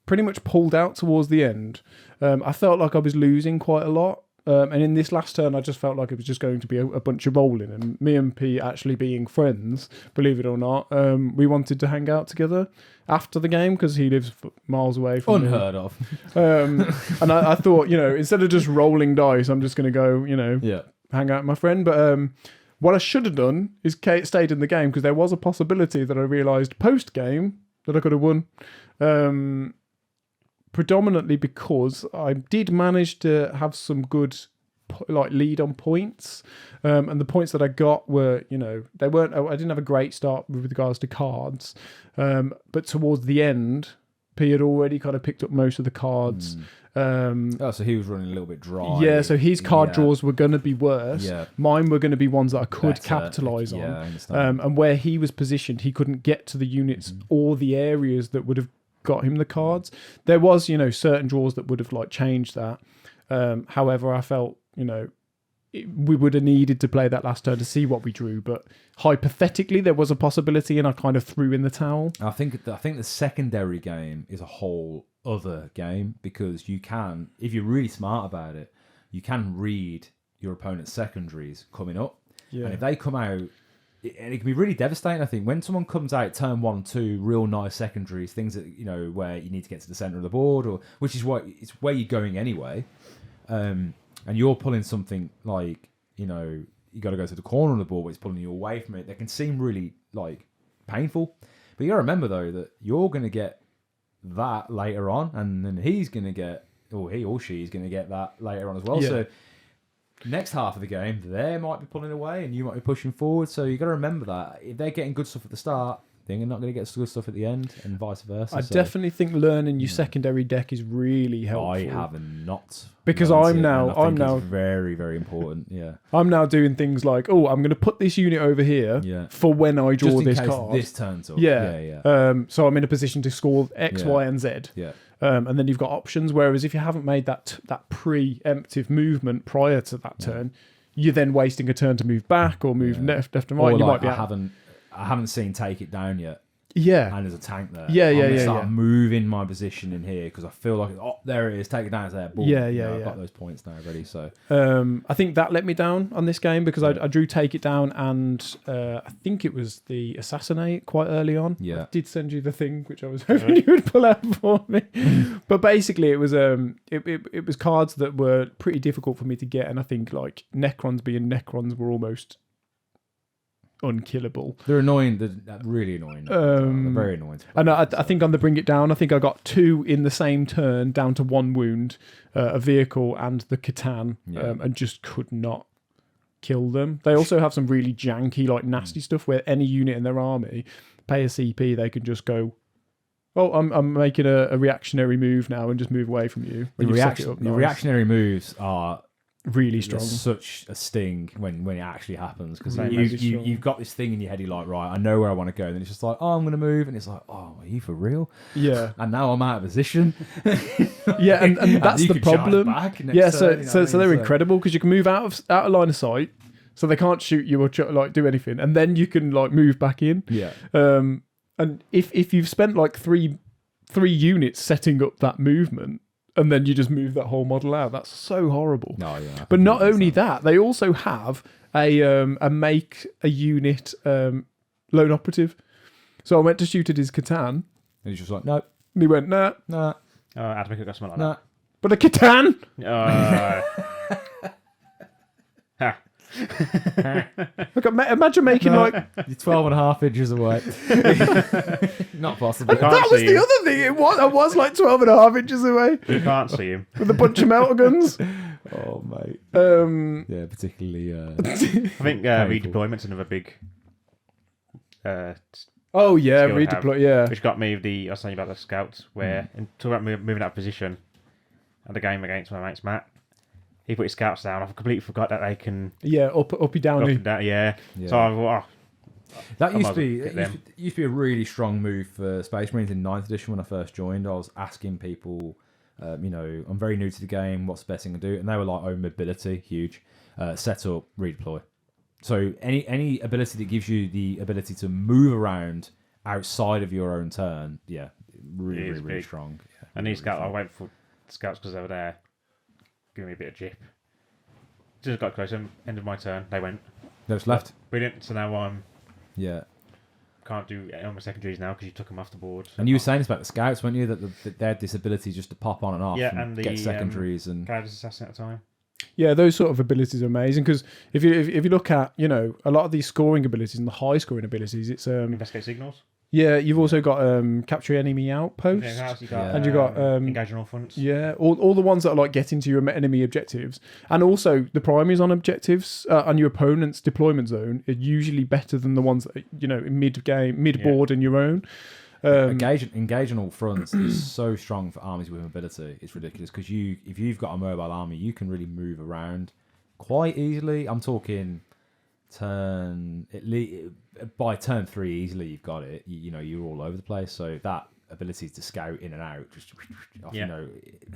[SPEAKER 2] pretty much pulled out towards the end. I felt like I was losing quite a lot. And in this last turn, I just felt like it was just going to be a bunch of rolling. And me and Pete actually being friends, believe it or not, we wanted to hang out together after the game because he lives miles away from
[SPEAKER 1] Unheard of.
[SPEAKER 2] And I thought, instead of just rolling dice, I'm just going to go, hang out with my friend. But What I should have done is stayed in the game, because there was a possibility that I realised post-game that I could have won. Predominantly because I did manage to have some good lead on points, and the points that I got were, they weren't. I didn't have a great start with regards to cards, but towards the end, P had already kind of picked up most of the cards.
[SPEAKER 1] So he was running a little bit dry.
[SPEAKER 2] Yeah, so his card draws were going to be worse.
[SPEAKER 1] Yeah.
[SPEAKER 2] Mine were going to be ones that I could
[SPEAKER 1] Better.
[SPEAKER 2] capitalise on.
[SPEAKER 1] Yeah, I understand.
[SPEAKER 2] And where he was positioned, he couldn't get to the units or the areas that would have got him the cards. There was, certain draws that would have changed that. However, I felt, we would have needed to play that last turn to see what we drew, but hypothetically there was a possibility, and I kind of threw in the towel.
[SPEAKER 1] I think the secondary game is a whole other game, because you can, if you're really smart about it, you can read your opponent's secondaries coming up, and if they come out, and it can be really devastating. I think when someone comes out turn 1, 2, real nice secondaries, things that where you need to get to the center of the board, or which is what it's where you're going anyway. And you're pulling something like, you got to go to the corner of the board, but it's pulling you away from it. They can seem really painful, but you got to remember though that you're going to get that later on, and then he's going to get, or he or she is going to get that later on as well. So next half of the game, they might be pulling away, and you might be pushing forward. So you got to remember that if they're getting good stuff at the start, they're not going to get good stuff at the end, and vice versa.
[SPEAKER 2] I definitely think learning your secondary deck is really helpful.
[SPEAKER 1] I have not,
[SPEAKER 2] because I'm now
[SPEAKER 1] it's very, very important. Yeah,
[SPEAKER 2] I'm now doing things like, I'm going to put this unit over here for when I draw this card.
[SPEAKER 1] This turns up.
[SPEAKER 2] So I'm in a position to score X, Y, and Z.
[SPEAKER 1] Yeah.
[SPEAKER 2] And then you've got options. Whereas if you haven't made that preemptive movement prior to that turn, you're then wasting a turn to move back or move left and right.
[SPEAKER 1] Or
[SPEAKER 2] you might be
[SPEAKER 1] I haven't seen take it down yet.
[SPEAKER 2] Yeah.
[SPEAKER 1] And there's a tank there.
[SPEAKER 2] I'm going
[SPEAKER 1] to start moving my position in here, because I feel like, there it is, take it down, it's there. Boom. I've got those points now ready. So
[SPEAKER 2] I think that let me down on this game, because I drew take it down, and I think it was the assassinate quite early on.
[SPEAKER 1] Yeah.
[SPEAKER 2] I did send you the thing, which I was hoping you would pull out for me. But basically, it was it was cards that were pretty difficult for me to get, and I think Necrons being Necrons were almost unkillable.
[SPEAKER 1] They're annoying. They're really annoying. They're very annoying.
[SPEAKER 2] And I think on the bring it down, I think I got 2 in the same turn down to 1 wound, a vehicle and the Catan, and just could not kill them. They also have some really janky, nasty stuff where any unit in their army pay a CP, they can just go, I'm making a reactionary move now, and just move away from you.
[SPEAKER 1] The reactionary moves are
[SPEAKER 2] really strong.
[SPEAKER 1] There's such a sting when it actually happens, because you've got this thing in your head. You're like, right, I know where I want to go. And then it's just like, I'm going to move, and it's like, are you for real?
[SPEAKER 2] Yeah.
[SPEAKER 1] And now I'm out of position.
[SPEAKER 2] Yeah, and that's the problem. Yeah, so they're incredible, because you can move out of line of sight, so they can't shoot you or do anything, and then you can move back in.
[SPEAKER 1] Yeah.
[SPEAKER 2] And if you've spent 3 units setting up that movement, and then you just move that whole model out, that's so horrible.
[SPEAKER 1] No, yeah.
[SPEAKER 2] But not only that, they also have a make a unit lone operative. So I went to shoot at his Catan,
[SPEAKER 1] And he's just like, no.
[SPEAKER 2] And he went, nah.
[SPEAKER 3] Oh, Adam, got something like that.
[SPEAKER 2] But a Catan! Look, imagine making
[SPEAKER 1] you're 12 and a half inches away. Not possible.
[SPEAKER 2] That was the other thing. I was 12 and a half inches away.
[SPEAKER 3] You can't see him.
[SPEAKER 2] With a bunch of melter guns.
[SPEAKER 1] Oh, mate. Yeah, particularly.
[SPEAKER 3] I think redeployment's another big.
[SPEAKER 2] Redeploy. Yeah,
[SPEAKER 3] which got me I was saying about the scouts, where and talk about moving out of position, and the game against my mate's Matt. He put his scouts down. I completely forgot that they can.
[SPEAKER 2] Yeah, uppy downy.
[SPEAKER 3] Up and down, yeah. So I thought,
[SPEAKER 1] that used to be a really strong move for Space Marines in 9th edition when I first joined. I was asking people, I'm very new to the game, what's the best thing to do? And they were like, mobility, huge. Set up, redeploy. So any ability that gives you the ability to move around outside of your own turn, really strong. Yeah,
[SPEAKER 3] and these scouts, I went for scouts because they were there, giving me a bit of jip. Just got close, end of my turn, they went.
[SPEAKER 1] Those left.
[SPEAKER 3] Brilliant. So now I'm.
[SPEAKER 1] Yeah.
[SPEAKER 3] Can't do any of my secondaries now because you took them off the board. So
[SPEAKER 1] and you were saying this about the scouts, weren't you? That they had this ability just to pop on and off, and
[SPEAKER 3] the
[SPEAKER 1] get secondaries and.
[SPEAKER 3] Guided assassin at a time.
[SPEAKER 2] Yeah, those sort of abilities are amazing because if you look at a lot of these scoring abilities and the high scoring abilities, it's
[SPEAKER 3] investigate signals.
[SPEAKER 2] Yeah, you've also got capture enemy outposts,
[SPEAKER 3] and
[SPEAKER 2] you got
[SPEAKER 3] engage on all fronts.
[SPEAKER 2] Yeah, all the ones that are like getting to your enemy objectives, and also the primaries on objectives on your opponent's deployment zone are usually better than the ones that mid game, mid board in your own.
[SPEAKER 1] Engage on all fronts is so strong for armies with mobility. It's ridiculous because if you've got a mobile army, you can really move around quite easily. I'm talking by turn 3 easily. You've got it. You're all over the place. So that ability to scout in and out, just in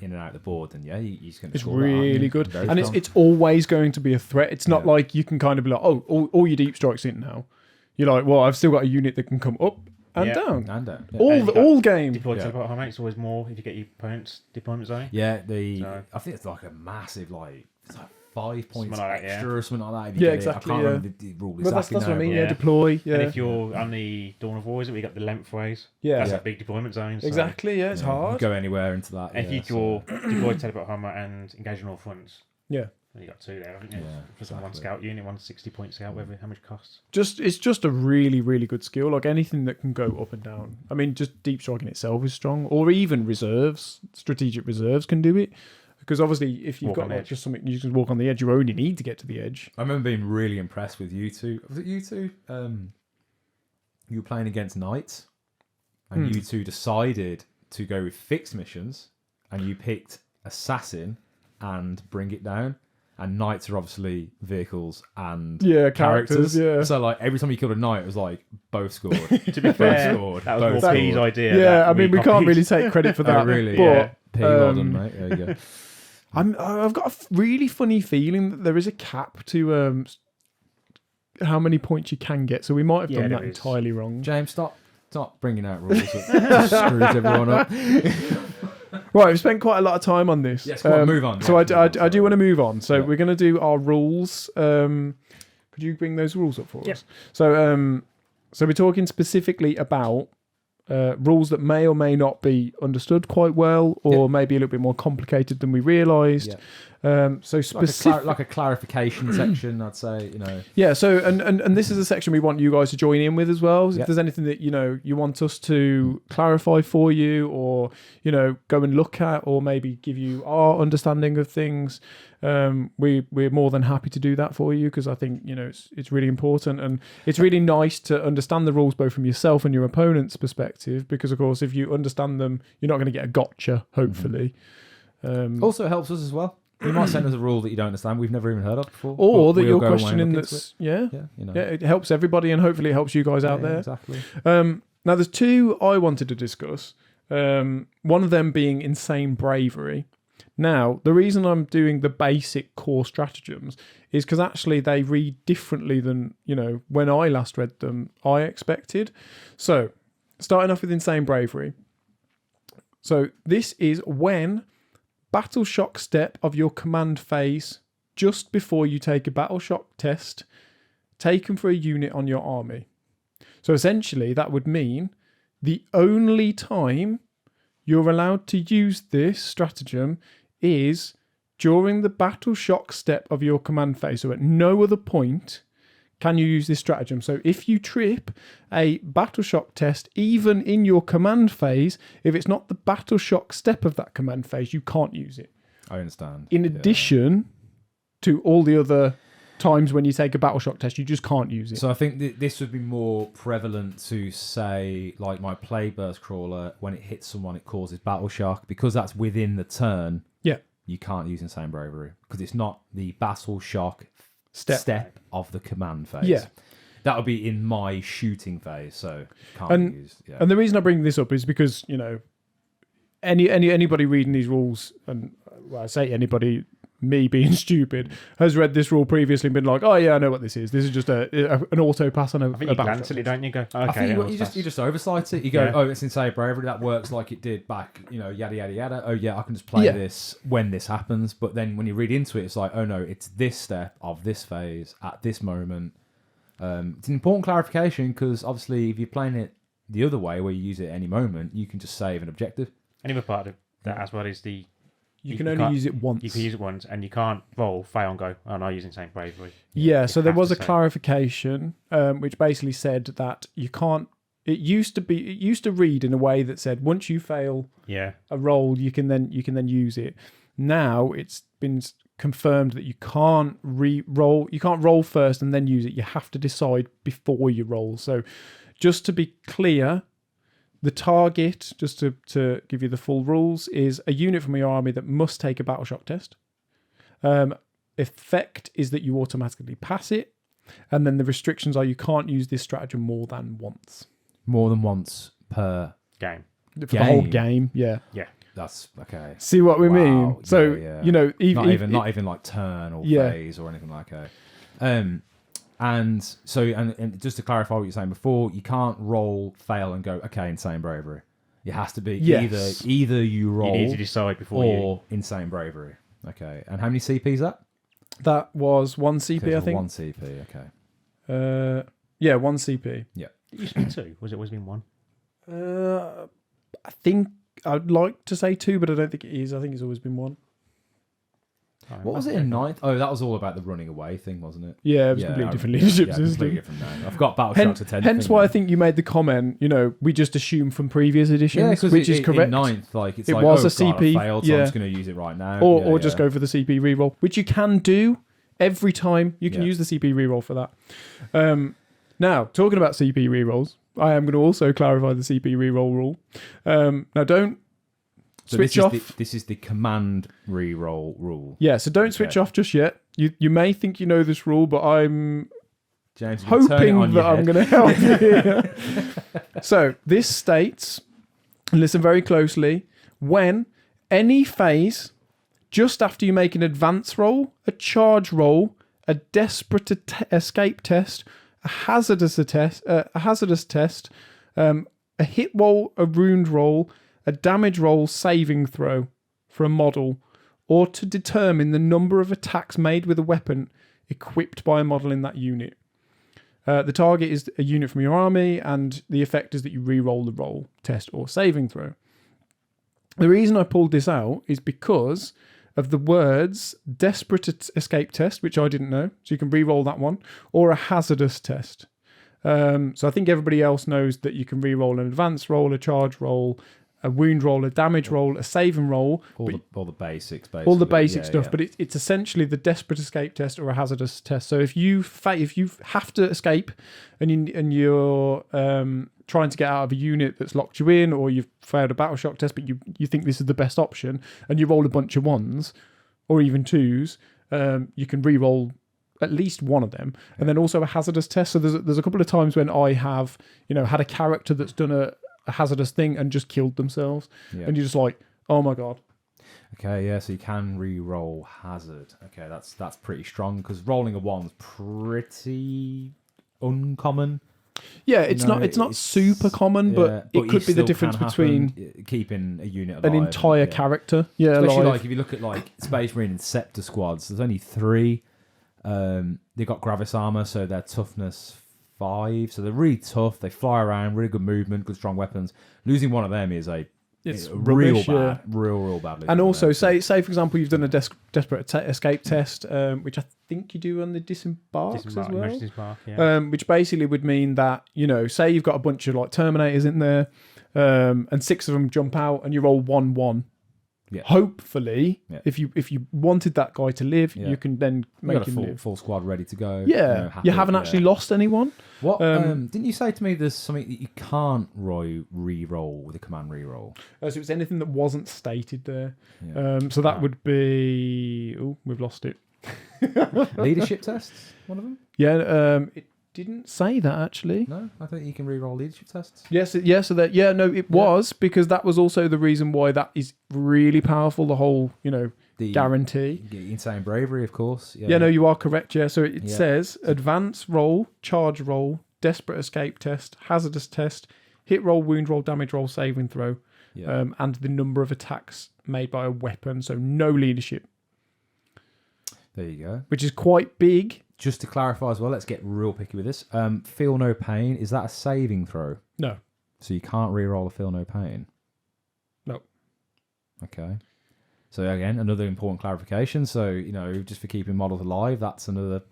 [SPEAKER 1] and out the board, then you just going to.
[SPEAKER 2] It's really good, and
[SPEAKER 1] strong.
[SPEAKER 2] it's always going to be a threat. It's not like you can kind of be like, oh, all your deep strikes in now. You're like, well, I've still got a unit that can come up. And down.
[SPEAKER 1] Yeah.
[SPEAKER 2] All game.
[SPEAKER 3] Deployed teleport home, it's always more if you get your opponent's deployment zone.
[SPEAKER 1] Yeah, I think it's like a massive, it's like 5 points
[SPEAKER 3] like
[SPEAKER 1] extra or something like that.
[SPEAKER 2] Yeah, exactly.
[SPEAKER 1] I can't remember the rule exactly.
[SPEAKER 2] But that's what I mean.
[SPEAKER 3] Yeah.
[SPEAKER 2] Deploy. Yeah.
[SPEAKER 3] And if you're on the Dawn of War, we got the lengthways.
[SPEAKER 2] Yeah,
[SPEAKER 3] that's a big deployment zone. So.
[SPEAKER 2] Exactly. Yeah, it's hard.
[SPEAKER 1] You go anywhere into that.
[SPEAKER 3] And if you draw deployed teleport hammer and engage on all fronts.
[SPEAKER 2] Yeah.
[SPEAKER 3] You got 2 there, haven't you?
[SPEAKER 1] Yeah,
[SPEAKER 3] exactly. One scout unit, 1 60-point scout, how much it costs.
[SPEAKER 2] It's just a really, really good skill. Like anything that can go up and down. I mean, just deep striking itself is strong, or even reserves, strategic reserves can do it. Because obviously, if you've got just something you can walk on the edge, you only need to get to the edge.
[SPEAKER 1] I remember being really impressed with you two. Was it you two? You were playing against knights, and you two decided to go with fixed missions, and you picked assassin and bring it down. And knights are obviously vehicles and characters.
[SPEAKER 2] Yeah.
[SPEAKER 1] So every time you killed a knight, it was both scored.
[SPEAKER 3] To be fair,
[SPEAKER 1] scored,
[SPEAKER 3] that was more P's idea.
[SPEAKER 2] Yeah, I mean, we can't really take credit for that.
[SPEAKER 1] Really,
[SPEAKER 2] but,
[SPEAKER 1] P, well done, mate. There you go.
[SPEAKER 2] I've got a really funny feeling that there is a cap to how many points you can get. So we might have done that entirely wrong.
[SPEAKER 1] James, stop bringing out rules that screws everyone up.
[SPEAKER 2] Right, we've spent quite a lot of time on this.
[SPEAKER 1] Yes, move on.
[SPEAKER 2] So I do want to move on. So we're going to do our rules. Could you bring those rules up for us? So we're talking specifically about rules that may or may not be understood quite well, or maybe a little bit more complicated than we realised. So specific,
[SPEAKER 1] like a clarification section, I'd say.
[SPEAKER 2] Yeah. So and this is a section we want you guys to join in with as well. If there's anything that you want us to clarify for you, or go and look at, or maybe give you our understanding of things, we're more than happy to do that for you, because I think it's really important, and it's really nice to understand the rules both from yourself and your opponent's perspective, because of course if you understand them, you're not going to get a gotcha, hopefully.
[SPEAKER 1] Also, it helps us as well. You might send us a rule that you don't understand, we've never even heard of before,
[SPEAKER 2] or that you're questioning. It helps everybody, and hopefully it helps you guys out there.
[SPEAKER 1] Exactly.
[SPEAKER 2] Now there's 2 I wanted to discuss. One of them being insane bravery. Now, the reason I'm doing the basic core stratagems is because actually they read differently than, when I last read them, I expected. So, starting off with insane bravery. So, this is when battle shock step of your command phase just before you take a battle shock test taken for a unit on your army. So, essentially, that would mean the only time you're allowed to use this stratagem is during the battle shock step of your command phase. So at no other point can you use this stratagem. So if you trip a battle shock test, even in your command phase, if it's not the battle shock step of that command phase, you can't use it.
[SPEAKER 1] I understand.
[SPEAKER 2] In addition to all the other times when you take a battle shock test, you just can't use it.
[SPEAKER 1] So I think this would be more prevalent to say, like my plague burst crawler, when it hits someone, it causes battle shock, because that's within the turn.
[SPEAKER 2] Yeah.
[SPEAKER 1] You can't use insane bravery because it's not the battle shock step of the command phase.
[SPEAKER 2] Yeah.
[SPEAKER 1] That would be in my shooting phase, so can't use. Yeah.
[SPEAKER 2] And the reason I bring this up is because, anybody reading these rules, and I say anybody, me being stupid, has read this rule previously and been like, oh yeah, I know what this is. This is just an auto pass on a
[SPEAKER 3] you glance at it, don't you? Go, okay.
[SPEAKER 1] I think you just oversight it. You go, oh, it's insane bravery. That works like it did back, yada yada yada. Oh yeah, I can just play this when this happens. But then when you read into it, it's like, oh no, it's this step of this phase at this moment. It's an important clarification, because obviously if you're playing it the other way, where you use it at any moment, you can just save an objective.
[SPEAKER 3] Another part of that as well is the
[SPEAKER 2] You can only use it once.
[SPEAKER 3] You can use it once, and you can't roll, fail, and go, oh, no, using Saint Bravery.
[SPEAKER 2] Yeah, so there was a clarification, which basically said that you can't. It used to read in a way that said once you fail a roll, you can then use it. Now it's been confirmed that you can't re-roll. You can't roll first and then use it. You have to decide before you roll. So just to be clear, the target, just to give you the full rules, is a unit from your army that must take a battle shock test. Effect is that you automatically pass it, and then the restrictions are you can't use this stratagem more than once.
[SPEAKER 1] More than once per
[SPEAKER 3] game.
[SPEAKER 2] For the whole game, yeah.
[SPEAKER 3] Yeah.
[SPEAKER 1] That's okay.
[SPEAKER 2] See what we mean? So, you know,
[SPEAKER 1] not even like turn or phase or anything like that. And so, and just to clarify what you're saying before, you can't roll, fail, and go, okay, insane bravery. It has to be either you roll,
[SPEAKER 3] you need to decide before
[SPEAKER 1] or insane bravery. Okay. And how many CP is that?
[SPEAKER 2] That was 1 CP, I think.
[SPEAKER 1] 1 CP, okay.
[SPEAKER 2] Yeah, 1 CP.
[SPEAKER 1] Yeah.
[SPEAKER 3] It used to be 2. Was it always been 1?
[SPEAKER 2] I think I'd like to say 2, but I don't think it is. I think it's always been 1.
[SPEAKER 1] What was it in 9th? Oh, that was all about the running away thing, wasn't it?
[SPEAKER 2] Yeah, it was a completely different leadership system.
[SPEAKER 1] Completely different now. I've got battle shock to 10th.
[SPEAKER 2] Hence why I think you made the comment, you know, we just assume from previous editions, which is correct.
[SPEAKER 1] In 9th, like, it's
[SPEAKER 2] it
[SPEAKER 1] like,
[SPEAKER 2] was
[SPEAKER 1] a
[SPEAKER 2] CP,
[SPEAKER 1] I failed, so I'm just going to use it right now.
[SPEAKER 2] Or just go for the CP reroll, which you can do every time. You can use the CP reroll for that. Now, talking about CP rerolls, I am going to also clarify the CP reroll rule. Now, don't switch off.
[SPEAKER 1] This is the command reroll rule.
[SPEAKER 2] Yeah, so don't switch off just yet. You may think you know this rule, but I'm
[SPEAKER 1] James,
[SPEAKER 2] hoping that I'm going to help you here. So this states, and listen very closely, when any phase, just after you make an advance roll, a charge roll, a desperate escape test, a hazardous test, a hit roll, a wound roll, a damage roll, saving throw for a model, or to determine the number of attacks made with a weapon equipped by a model in that unit. The target is a unit from your army, and the effect is that you re-roll the roll, test, or saving throw. The reason I pulled this out is because of the words desperate escape test, which I didn't know, so you can re-roll that one, or a hazardous test. So I think everybody else knows that you can re-roll an advance roll, a charge roll, a wound roll, a damage roll, a saving roll.
[SPEAKER 1] All the basics, basically.
[SPEAKER 2] All the basic stuff, but it's essentially the desperate escape test or a hazardous test. So if you have to escape and you're trying to get out of a unit that's locked you in, or you've failed a battle shock test, but you think this is the best option, and you roll a bunch of 1s or even 2s, you can re-roll at least one of them, and then also a hazardous test. So there's a couple of times when I have had a character that's done a hazardous thing and just killed themselves, and you're just like, oh my god.
[SPEAKER 1] Okay, yeah, so you can re-roll hazard. Okay, that's pretty strong, because rolling a 1's pretty uncommon.
[SPEAKER 2] Yeah, it's not super common, but it could be the difference between
[SPEAKER 1] keeping a unit alive,
[SPEAKER 2] an entire character. Yeah,
[SPEAKER 1] especially
[SPEAKER 2] alive.
[SPEAKER 1] like if you look at like Space Marine and Scepter squads, there's only 3. They've got Gravis armor, so their toughness 5, so they're really tough. They fly around, really good movement, good strong weapons. Losing one of them is
[SPEAKER 2] it's
[SPEAKER 1] real
[SPEAKER 2] rubbish,
[SPEAKER 1] bad, real badly.
[SPEAKER 2] And also, say for example, you've done a desperate escape test, which I think you do on the disembarks as well.
[SPEAKER 3] Disembark, yeah.
[SPEAKER 2] Which basically would mean that say you've got a bunch of like Terminators in there, and 6 of them jump out, and you roll 1-1.
[SPEAKER 1] Yeah.
[SPEAKER 2] Hopefully, if you wanted that guy to live, you can then make him live.
[SPEAKER 1] Full squad ready to go.
[SPEAKER 2] Yeah, you haven't actually lost anyone.
[SPEAKER 1] What didn't you say to me? There's something that you can't re-roll with a command re-roll.
[SPEAKER 2] So it's anything that wasn't stated there.
[SPEAKER 1] Yeah.
[SPEAKER 2] So that would be. Oh, we've lost it.
[SPEAKER 1] Leadership tests, one of them.
[SPEAKER 2] Yeah. It didn't say that actually.
[SPEAKER 1] No, I think you can re-roll leadership tests.
[SPEAKER 2] Yes, it was, because that was also the reason why that is really powerful. The whole, the guarantee.
[SPEAKER 1] Insane bravery, of course.
[SPEAKER 2] Yeah, no, you are correct. Yeah, so it says advance roll, charge roll, desperate escape test, hazardous test, hit roll, wound roll, damage roll, saving throw, and the number of attacks made by a weapon. So no leadership.
[SPEAKER 1] There you go.
[SPEAKER 2] Which is quite big.
[SPEAKER 1] Just to clarify as well, let's get real picky with this. Feel no pain, is that a saving throw?
[SPEAKER 2] No.
[SPEAKER 1] So you can't re-roll a feel no pain?
[SPEAKER 2] No.
[SPEAKER 1] Okay. So again, another important clarification. So just for keeping models alive, that's another.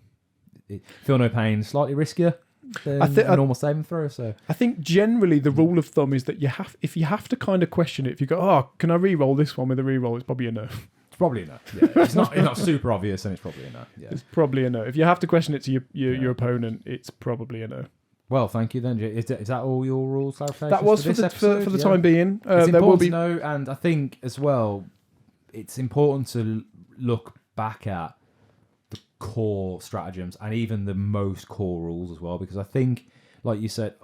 [SPEAKER 1] Feel no pain, slightly riskier than a normal saving throw. So
[SPEAKER 2] I think generally the rule of thumb is that if you have to kind of question it, if you go, oh, can I re-roll this one with a re-roll? It's probably a no.
[SPEAKER 1] It's probably a no. Yeah. It's not super obvious, and it's probably a no. Yeah.
[SPEAKER 2] It's probably a no. If you have to question it to your opponent, it's probably a no.
[SPEAKER 1] Well, thank you then. Is that all your rules clarifications?
[SPEAKER 2] That was for the time being.
[SPEAKER 1] It's important to know, and I think as well, it's important to look back at the core stratagems and even the most core rules as well, because I think, like you said,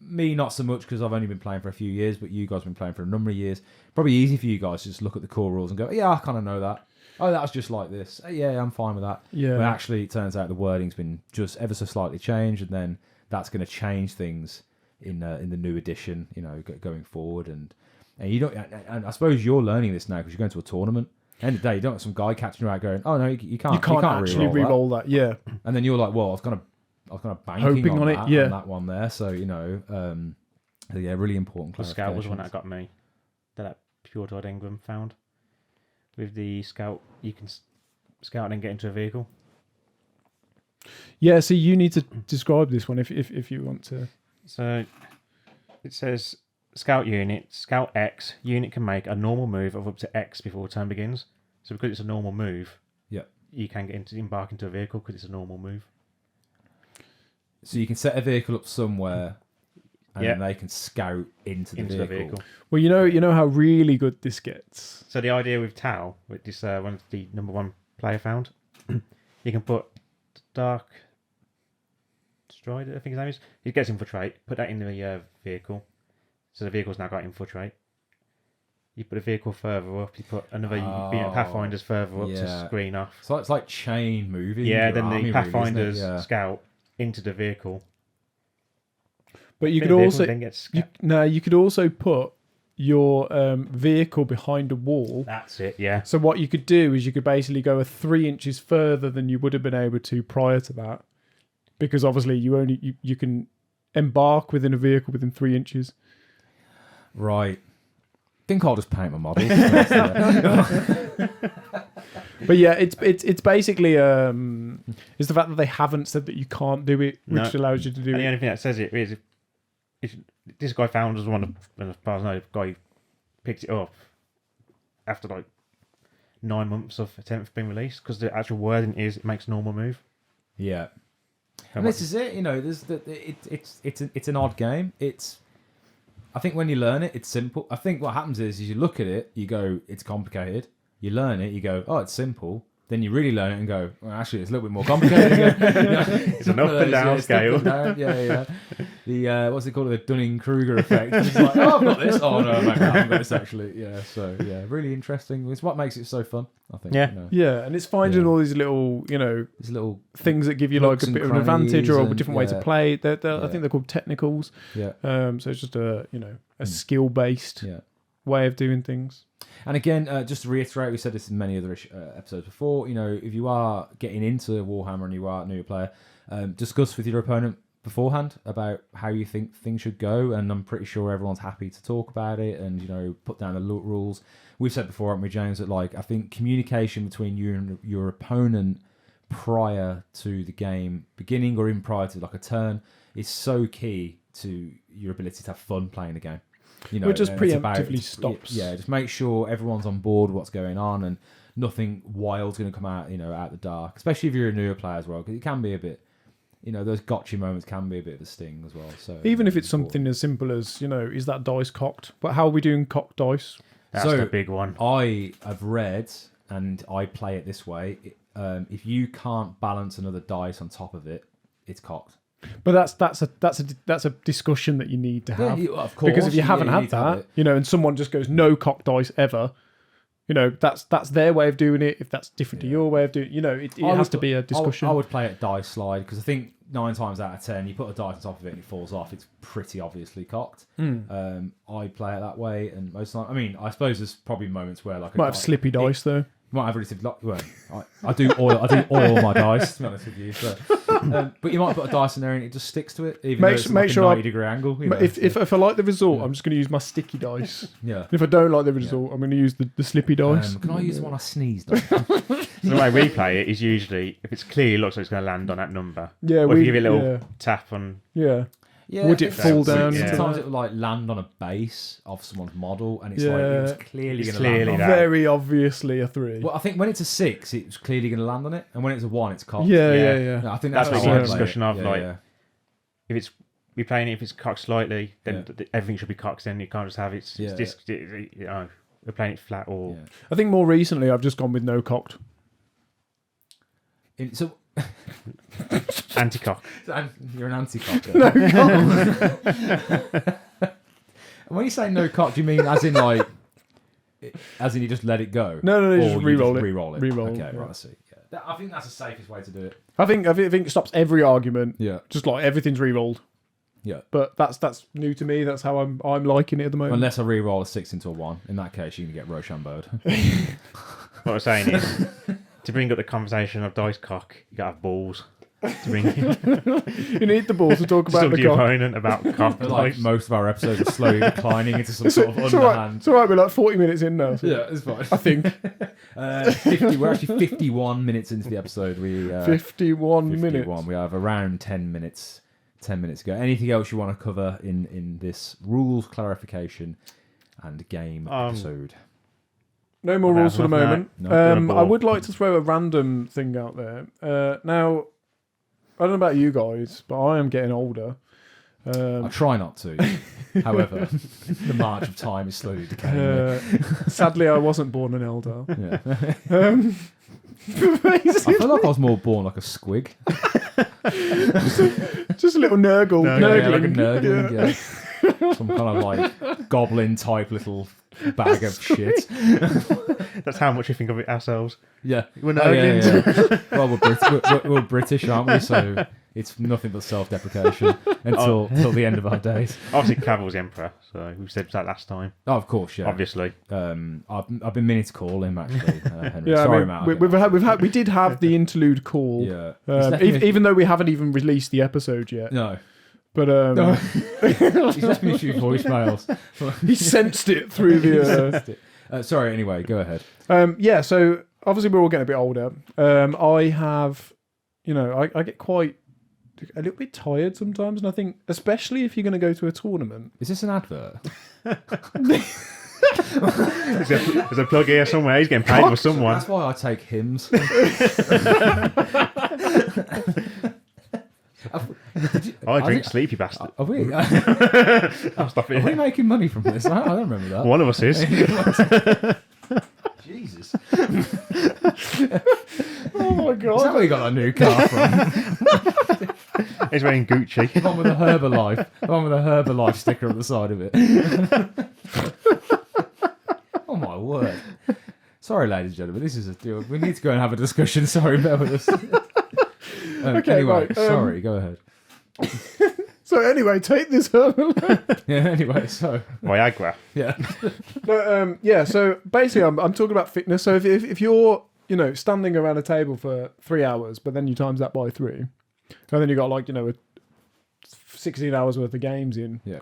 [SPEAKER 1] me not so much because I've only been playing for a few years, but you guys have been playing for a number of years. Probably easy for you guys to just look at the core rules and go, yeah, I kind of know that. Oh, that's just like this. Yeah, I'm fine with that.
[SPEAKER 2] Yeah.
[SPEAKER 1] But actually, it turns out the wording's been just ever so slightly changed, and then that's going to change things in the new edition, going forward. And you don't. And I suppose you're learning this now because you're going to a tournament. End of the day, you don't have some guy catching you out going, "Oh no, you can't
[SPEAKER 2] actually re-roll that." Yeah.
[SPEAKER 1] And then you're like, "Well, I was kind of banking
[SPEAKER 2] hoping on it,
[SPEAKER 1] on that one there." So really important.
[SPEAKER 3] The scout was one that got me. That Pure Todd Ingram found. With the scout, you can scout and then get into a vehicle.
[SPEAKER 2] Yeah, so you need to describe this one if you want to.
[SPEAKER 3] So it says Scout unit, Scout X, unit can make a normal move of up to X before turn begins. So because it's a normal move, you can embark into a vehicle because it's a normal move.
[SPEAKER 1] So you can set a vehicle up somewhere, and then they can scout into the vehicle.
[SPEAKER 2] Well, you know how really good this gets.
[SPEAKER 3] So the idea with Tau, which is one of the number one player found, you can put Dark Strider, I think his name is. He gets infiltrate. Put that in the vehicle. So the vehicle's now got infiltrate. You put a vehicle further up. You put another Pathfinders further up to screen off.
[SPEAKER 1] So it's like chain moving.
[SPEAKER 3] Yeah, then the Pathfinders scout into the vehicle.
[SPEAKER 2] But you could also you could also put your vehicle behind a wall.
[SPEAKER 3] That's it. Yeah.
[SPEAKER 2] So what you could do is you could basically go 3 inches further than you would have been able to prior to that, because obviously you can embark within a vehicle within 3 inches.
[SPEAKER 1] Right. I think I'll just paint my model.
[SPEAKER 2] But yeah, it's basically it's the fact that they haven't said that you can't do it, which allows you to do it.
[SPEAKER 3] The only thing that says it is if this guy found as one of, as far as I know, the guy picked it up after like 9 months of attempt being released, because the actual wording is it makes normal move.
[SPEAKER 1] Yeah. And this is it, there's it's an odd game. I think when you learn it, it's simple. I think what happens is you look at it, you go, it's complicated. You learn it, you go, oh, it's simple. Then you really learn it and go, well, actually, it's a little bit more complicated.
[SPEAKER 3] It's an up and down scale.
[SPEAKER 1] Yeah. The what's it called? The Dunning-Kruger effect. It's like, oh, I've got this. Oh no, I haven't got this actually. Yeah. So yeah, really interesting. It's what makes it so fun, I think.
[SPEAKER 3] Yeah.
[SPEAKER 2] Yeah, and it's finding all these little, these little things that give you like a bit of an advantage or a different way to play. I think they're called technicals.
[SPEAKER 1] Yeah.
[SPEAKER 2] So it's just a skill based way of doing things.
[SPEAKER 1] And again, just to reiterate, we said this in many other episodes before, if you are getting into Warhammer and you are a new player, discuss with your opponent beforehand about how you think things should go, and I'm pretty sure everyone's happy to talk about it and, put down the rules. We've said before, haven't we, James, that I think communication between you and your opponent prior to the game beginning or even prior to a turn is so key to your ability to have fun playing the game.
[SPEAKER 2] It just preemptively stops.
[SPEAKER 1] Yeah, just make sure everyone's on board with what's going on and nothing wild's going to come out, out the dark. Especially if you're a newer player as well, because it can be a bit, those gotcha moments can be a bit of a sting as well. So
[SPEAKER 2] even if it's something as simple as, is that dice cocked? But how are we doing cocked dice?
[SPEAKER 3] That's the big one.
[SPEAKER 1] I have read, and I play it this way: if you can't balance another dice on top of it, it's cocked. But
[SPEAKER 2] that's a discussion that you need to have.
[SPEAKER 1] Of course,
[SPEAKER 2] because if you haven't had that, and someone just goes no cock dice ever, that's their way of doing it. If that's different to your way of doing it, it has to be a discussion.
[SPEAKER 1] I would play it dice slide, because I think 9 times out of 10, you put a dice on top of it and it falls off. It's pretty obviously cocked. I play it that way, and most of the time, I suppose there's probably moments where
[SPEAKER 2] might have slippy dice though.
[SPEAKER 1] Might have really well, I do oil my dice, to be honest with you. But you might put a dice in there and it just sticks to it, even
[SPEAKER 2] Make
[SPEAKER 1] though it's
[SPEAKER 2] su-
[SPEAKER 1] like
[SPEAKER 2] make
[SPEAKER 1] a
[SPEAKER 2] sure I-
[SPEAKER 1] 90-degree angle. You know,
[SPEAKER 2] If I like the result, I'm just going to use my sticky dice.
[SPEAKER 1] yeah.
[SPEAKER 2] If I don't like the result, I'm going to use the slippy dice.
[SPEAKER 1] Can I use the one I sneezed on?
[SPEAKER 3] So the way we play it is usually, if it's clearly looks like it's going to land on that number,
[SPEAKER 2] Yeah,
[SPEAKER 3] or if
[SPEAKER 2] we
[SPEAKER 3] you give it a little
[SPEAKER 2] yeah.
[SPEAKER 3] tap on...
[SPEAKER 2] Yeah.
[SPEAKER 1] Yeah,
[SPEAKER 2] Would it fall down?
[SPEAKER 3] Yeah.
[SPEAKER 1] Sometimes it will like land on a base of someone's model, and it's like
[SPEAKER 2] Yeah.
[SPEAKER 1] it was clearly
[SPEAKER 3] It's
[SPEAKER 1] going to land
[SPEAKER 3] clearly
[SPEAKER 1] on.
[SPEAKER 3] that.
[SPEAKER 2] Very obviously a 3.
[SPEAKER 1] Well, I think when it's a 6, it's clearly going to land on it, and when it's a 1, it's cocked.
[SPEAKER 2] Yeah.
[SPEAKER 1] No, I think
[SPEAKER 3] That's
[SPEAKER 1] that's
[SPEAKER 3] what
[SPEAKER 1] how I
[SPEAKER 3] the
[SPEAKER 1] play
[SPEAKER 3] discussion
[SPEAKER 1] it.
[SPEAKER 3] of,
[SPEAKER 1] Yeah,
[SPEAKER 3] like,
[SPEAKER 1] yeah.
[SPEAKER 3] If it's... We're playing it, if it's cocked slightly, then everything should be cocked, then you can't just have it...
[SPEAKER 1] Yeah.
[SPEAKER 3] Just, you know, we're playing it flat or...
[SPEAKER 1] Yeah.
[SPEAKER 2] I think more recently I've just gone with no cocked.
[SPEAKER 1] So
[SPEAKER 3] Anti-cock.
[SPEAKER 1] you're an anti-cock. And when you say no cock, do you mean as in like, as in you just let it go?
[SPEAKER 2] No, you just
[SPEAKER 1] Or you
[SPEAKER 2] re-roll it.
[SPEAKER 1] Re-roll it.
[SPEAKER 2] Re-roll,
[SPEAKER 1] Okay,
[SPEAKER 2] yeah.
[SPEAKER 1] right. I see. Yeah. I think that's the safest way to do it.
[SPEAKER 2] I think it stops every argument.
[SPEAKER 1] Yeah.
[SPEAKER 2] Just like everything's re-rolled.
[SPEAKER 1] Yeah.
[SPEAKER 2] But that's new to me. That's how I'm liking it at the moment.
[SPEAKER 1] Unless I re-roll a 6 into a 1. In that case, you're gonna get Rochambeau'd.
[SPEAKER 3] What I'm saying is, to bring up the conversation of dice cock, you got to have balls. To bring
[SPEAKER 2] You need the balls to talk
[SPEAKER 3] to
[SPEAKER 2] about
[SPEAKER 3] talk
[SPEAKER 2] the
[SPEAKER 3] to your
[SPEAKER 2] cock.
[SPEAKER 3] opponent about cock
[SPEAKER 1] Like
[SPEAKER 3] dice.
[SPEAKER 1] most of our episodes are slowly declining into some sort of
[SPEAKER 2] It's all right.
[SPEAKER 1] underhand.
[SPEAKER 2] It's all right. We're like 40 minutes in now. So
[SPEAKER 1] Yeah, it's fine.
[SPEAKER 2] I think
[SPEAKER 1] 50, we're actually 51 minutes into the episode.
[SPEAKER 2] 51 minutes.
[SPEAKER 1] 51. We have around 10 minutes. 10 minutes ago. Anything else you want to cover in this rules clarification and game episode?
[SPEAKER 2] No more
[SPEAKER 3] No,
[SPEAKER 2] rules for the
[SPEAKER 3] nothing,
[SPEAKER 2] moment.
[SPEAKER 1] no.
[SPEAKER 3] Gonna
[SPEAKER 2] I
[SPEAKER 3] bore.
[SPEAKER 2] would like to throw a random thing out there. Now, I don't know about you guys, but I am getting older.
[SPEAKER 1] I try not to. However, the march of time is slowly decaying.
[SPEAKER 2] Sadly, I wasn't born an elder.
[SPEAKER 1] Yeah. I feel like I was more born like a squig.
[SPEAKER 2] Just a little nurgle.
[SPEAKER 1] Yeah, like a
[SPEAKER 2] nurgling.
[SPEAKER 1] nurgling, yeah. Some kind of like goblin type little bag of shit.
[SPEAKER 3] That's how much we think of it ourselves.
[SPEAKER 1] Yeah.
[SPEAKER 3] We're
[SPEAKER 1] Oh, yeah,
[SPEAKER 3] nurglings.
[SPEAKER 1] yeah. Well, we're British, aren't we? So it's nothing but self-deprecation until the end of our days.
[SPEAKER 3] Obviously, Cavill's the Emperor, so we said that last time.
[SPEAKER 1] Oh, of course, yeah.
[SPEAKER 3] Obviously.
[SPEAKER 1] I've been meaning to call him actually, Henry.
[SPEAKER 2] Yeah,
[SPEAKER 1] Sorry,
[SPEAKER 2] I
[SPEAKER 1] Matt.
[SPEAKER 2] mean, we did have the interlude call.
[SPEAKER 1] Yeah. He's left me-
[SPEAKER 2] Even though we haven't even released the episode yet.
[SPEAKER 1] No.
[SPEAKER 2] But
[SPEAKER 1] He's left me a few voicemails.
[SPEAKER 2] he sensed it through the.
[SPEAKER 1] Sorry. Anyway, go ahead.
[SPEAKER 2] Yeah, so obviously we're all getting a bit older. I have, I get quite a little bit tired sometimes, and I think especially if you're going to go to a tournament.
[SPEAKER 1] Is this an advert?
[SPEAKER 3] There's a plug here somewhere. He's getting paid for someone.
[SPEAKER 1] That's why I take hymns.
[SPEAKER 3] I drink sleep, you bastard.
[SPEAKER 1] Are we?
[SPEAKER 3] I'll stop
[SPEAKER 1] Are we
[SPEAKER 3] it.
[SPEAKER 1] making money from this? I don't remember that.
[SPEAKER 3] One of us is.
[SPEAKER 1] Jesus.
[SPEAKER 2] Oh my
[SPEAKER 1] Is that
[SPEAKER 2] god!
[SPEAKER 1] where you got that new car from?
[SPEAKER 3] He's wearing Gucci.
[SPEAKER 1] The one with the Herbalife. The one with the Herbalife sticker on the side of it. Oh my word. Sorry, ladies and gentlemen. This is a deal. We need to go and have a discussion. Sorry, bear with us.
[SPEAKER 2] Okay,
[SPEAKER 1] anyway,
[SPEAKER 2] right,
[SPEAKER 1] sorry, go ahead.
[SPEAKER 2] So anyway, take this Herbalife.
[SPEAKER 1] Yeah, anyway, so.
[SPEAKER 3] Viagra.
[SPEAKER 1] Yeah.
[SPEAKER 2] No, yeah. So basically, I'm talking about fitness. So if you're standing around a table for 3 hours, but then you times that by 3, and then you got 16 hours worth of games in.
[SPEAKER 1] Yeah.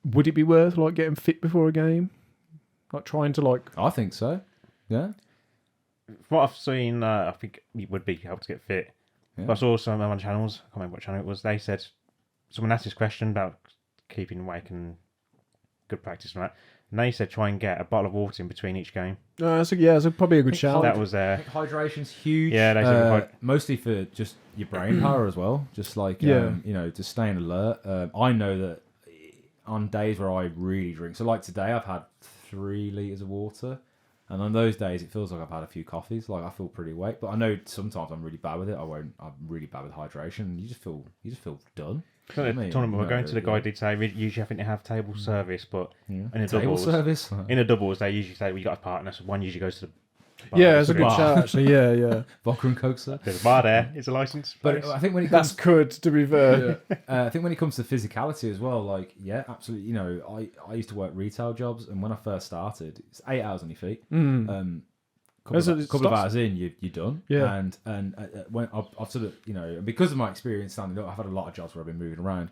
[SPEAKER 2] Would it be worth getting fit before a game? Like trying to
[SPEAKER 1] I think so. Yeah.
[SPEAKER 3] From what I've seen, I think it would be help to get fit.
[SPEAKER 1] Yeah.
[SPEAKER 3] But I saw some on channels, I can't remember what channel it was, they said, someone asked this question about keeping awake and good practice and that, and they said try and get a bottle of water in between each game.
[SPEAKER 2] that's probably a good shout.
[SPEAKER 3] That was
[SPEAKER 1] I think hydration's huge.
[SPEAKER 3] Yeah, they said
[SPEAKER 1] mostly for just your brain power as well. Just just staying alert. I know that on days where I really drink, so like today I've had 3 litres of water, and on those days it feels like I've had a few coffees. Like I feel pretty awake, but I know sometimes I'm really bad with it. I'm really bad with hydration. You just feel done.
[SPEAKER 3] So the tournament we're going to, the guy did say we usually having to have table service, but in a
[SPEAKER 1] Table
[SPEAKER 3] doubles,
[SPEAKER 1] service.
[SPEAKER 3] in a doubles they usually say you got a partner, so one usually goes to the bar.
[SPEAKER 2] Yeah, it's a good
[SPEAKER 1] Bar.
[SPEAKER 2] shout actually. Yeah.
[SPEAKER 1] Vodka and Coke, sir.
[SPEAKER 3] There's a bar there. It's a license.
[SPEAKER 1] But I think when it
[SPEAKER 2] That's
[SPEAKER 1] comes,
[SPEAKER 2] good to be fair.
[SPEAKER 1] I think when it comes to physicality as well, absolutely. I used to work retail jobs, and when I first started, it's 8 hours on your feet. couple of hours in, you're done.
[SPEAKER 2] Yeah.
[SPEAKER 1] And when I've sort of, you know, because of my experience standing up, I've had a lot of jobs where I've been moving around.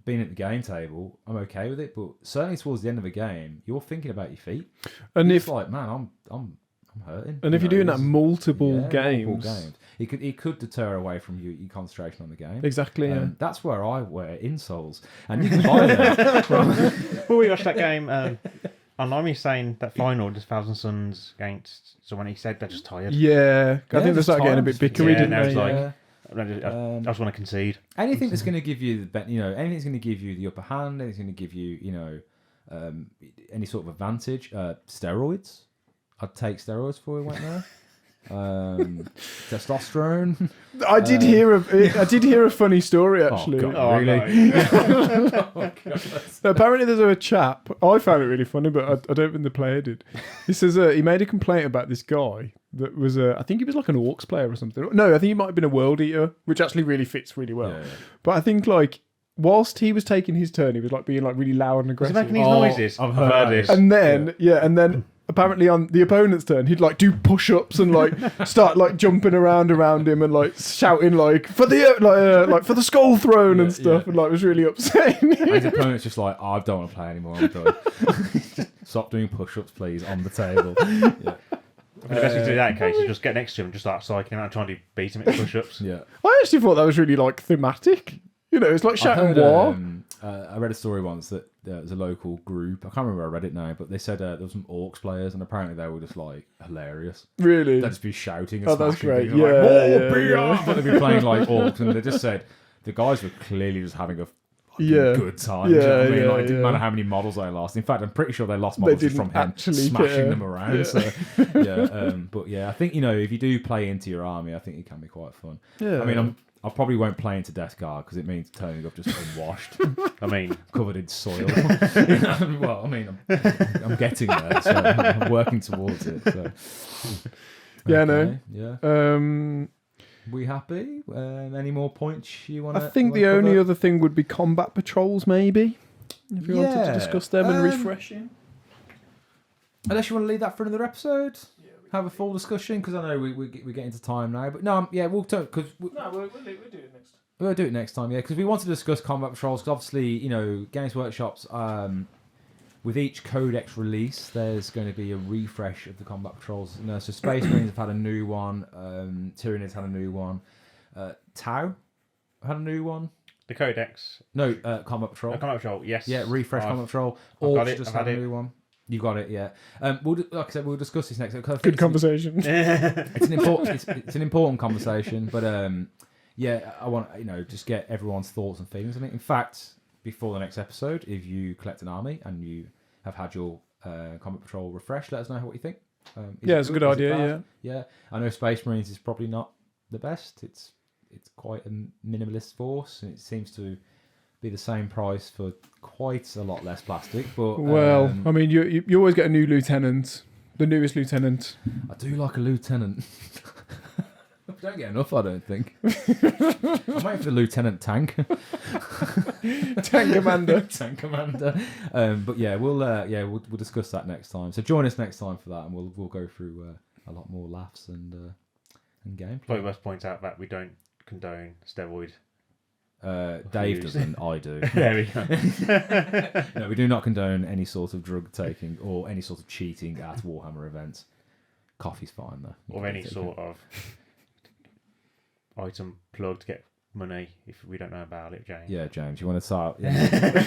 [SPEAKER 1] Being at the game table, I'm okay with it, but certainly towards the end of a game, you're thinking about your feet.
[SPEAKER 2] And
[SPEAKER 1] it's like, man, I'm hurting.
[SPEAKER 2] And if you're doing that multiple games,
[SPEAKER 1] it could deter away from your concentration on the game.
[SPEAKER 2] Exactly. Yeah.
[SPEAKER 1] That's where I wear insoles, and you can buy them.
[SPEAKER 3] Well, we watched that game. Online, he's saying that final, just Thousand Suns against someone. He said they're just tired.
[SPEAKER 2] Yeah, I think they started getting a bit bickery, didn't they?
[SPEAKER 3] Like, I just want to concede.
[SPEAKER 1] Anything that's going to give you anything's going to give you the upper hand. Anything's going to give you, any sort of advantage. Steroids, I'd take steroids for you right now. Testosterone.
[SPEAKER 2] I did hear a funny story actually.
[SPEAKER 1] Oh, God, really?
[SPEAKER 2] No. So apparently there's a chap. I found it really funny, but I don't think the player did. He says he made a complaint about this guy that was I think he was like an Orcs player or something. No, I think he might have been a World Eater, which actually really fits really well. Yeah. But I think like whilst he was taking his turn, he was like being like really loud and aggressive.
[SPEAKER 3] Was he making these noises?
[SPEAKER 1] I've heard this.
[SPEAKER 2] And then apparently on the opponent's turn, he'd like do push-ups and like start like jumping around him and like shouting like for the skull throne and stuff, and like it was really upsetting.
[SPEAKER 1] And his opponent's just like, I don't want to play anymore. I'm done. Stop doing push-ups, please, on the table. Yeah.
[SPEAKER 3] The best thing to do in that case is just get next to him, just start cycling around trying to beat him at push-ups.
[SPEAKER 1] Yeah.
[SPEAKER 2] I actually thought that was really like thematic. You know, it's like shouting war.
[SPEAKER 1] I read a story once that there was a local group. I can't remember where I read it now, but they said there was some Orcs players, and apparently they were just like hilarious.
[SPEAKER 2] Really?
[SPEAKER 1] They'd just be shouting and
[SPEAKER 2] that's great.
[SPEAKER 1] Yeah, like, but they'd be playing like Orcs, and they just said the guys were clearly just having a good time.
[SPEAKER 2] Yeah,
[SPEAKER 1] you know what I mean? Like, it didn't matter how many models they lost. In fact, I'm pretty sure they lost models just from him smashing them around. Yeah. But yeah, I think, if you do play into your army, I think it can be quite fun. Yeah. I mean, I probably won't play into Death Guard because it means turning up just unwashed.
[SPEAKER 3] I mean,
[SPEAKER 1] covered in soil. Well, I mean, I'm getting there, so I'm working towards it. So.
[SPEAKER 2] Yeah,
[SPEAKER 1] okay,
[SPEAKER 2] no.
[SPEAKER 1] Yeah. We happy? Any more points you want to?
[SPEAKER 2] I think the only other thing would be combat patrols, maybe. If you wanted to discuss them and refreshing.
[SPEAKER 1] Unless you want to leave that for another episode. Have a full discussion, because I know we get into time now. But no, we'll talk, because we'll do it next time. We'll do it next time, because we want to discuss combat patrols. Because obviously, Games Workshop's with each codex release, there's going to be a refresh of the combat patrols. So Space Marines have had a new one. Tyranids had a new one. Tau had a new one.
[SPEAKER 3] The codex.
[SPEAKER 1] No, combat patrol.
[SPEAKER 3] Combat patrol. Yes.
[SPEAKER 1] Yeah, refresh combat patrol.
[SPEAKER 3] Orcs
[SPEAKER 1] just had a new one. You got it, yeah. Like I said, we'll discuss this next.
[SPEAKER 2] Good conversation.
[SPEAKER 1] It's an important conversation, but I want just get everyone's thoughts and feelings on it. In fact, before the next episode, if you collect an army and you have had your combat patrol refreshed, let us know what you think.
[SPEAKER 2] It's a good idea.
[SPEAKER 1] Yeah. I know Space Marines is probably not the best. It's quite a minimalist force, and it seems to be the same price for quite a lot less plastic. But
[SPEAKER 2] I mean, you always get a new lieutenant, the newest lieutenant.
[SPEAKER 1] I do like a lieutenant. I don't get enough, I don't think. I'm waiting for the lieutenant tank.
[SPEAKER 2] Tank commander.
[SPEAKER 1] Tank commander. But yeah, we'll discuss that next time. So join us next time for that, and we'll go through a lot more laughs and gameplay.
[SPEAKER 3] Probably must point out that we don't condone steroid.
[SPEAKER 1] Dave doesn't, I do.
[SPEAKER 3] There we go.
[SPEAKER 1] No, we do not condone any sort of drug taking or any sort of cheating at Warhammer events. Coffee's fine though.
[SPEAKER 3] Or any sort of item plug to get money if we don't know about it, James.
[SPEAKER 1] Yeah, James, you want to start? Yeah.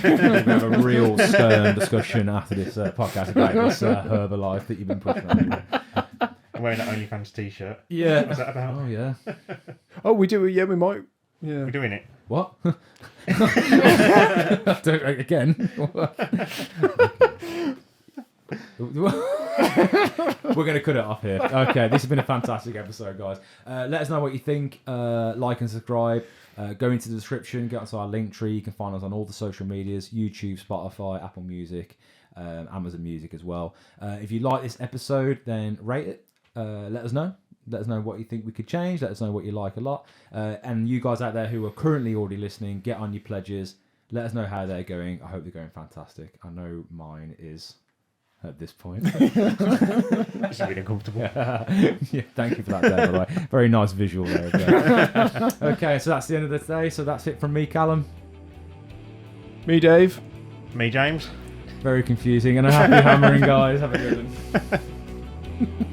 [SPEAKER 1] We have a real stern discussion after this podcast about this Herbalife that you've been pushing on.
[SPEAKER 3] I'm wearing that OnlyFans t-shirt.
[SPEAKER 1] Yeah.
[SPEAKER 3] What's that about?
[SPEAKER 1] Oh yeah.
[SPEAKER 2] Oh, we do. Yeah, we might. Yeah.
[SPEAKER 3] We're doing it.
[SPEAKER 1] What? Again? We're going to cut it off here. Okay, this has been a fantastic episode, guys. Let us know what you think. Like and subscribe. Go into the description, get onto our link tree. You can find us on all the social medias: YouTube, Spotify, Apple Music, Amazon Music as well. If you like this episode, then rate it. Let us know. Let us know what you think we could change. Let us know what you like a lot. And you guys out there who are currently already listening, get on your pledges. Let us know how they're going. I hope they're going fantastic. I know mine is at this point.
[SPEAKER 3] This is really uncomfortable.
[SPEAKER 1] Yeah, thank you for that, Dave, by the way. Very nice visual there. Dave. Okay, so that's the end of the day. So that's it from me, Callum.
[SPEAKER 2] Me, Dave.
[SPEAKER 3] Me, James.
[SPEAKER 1] Very confusing, and a happy hammering, guys. Have a good one.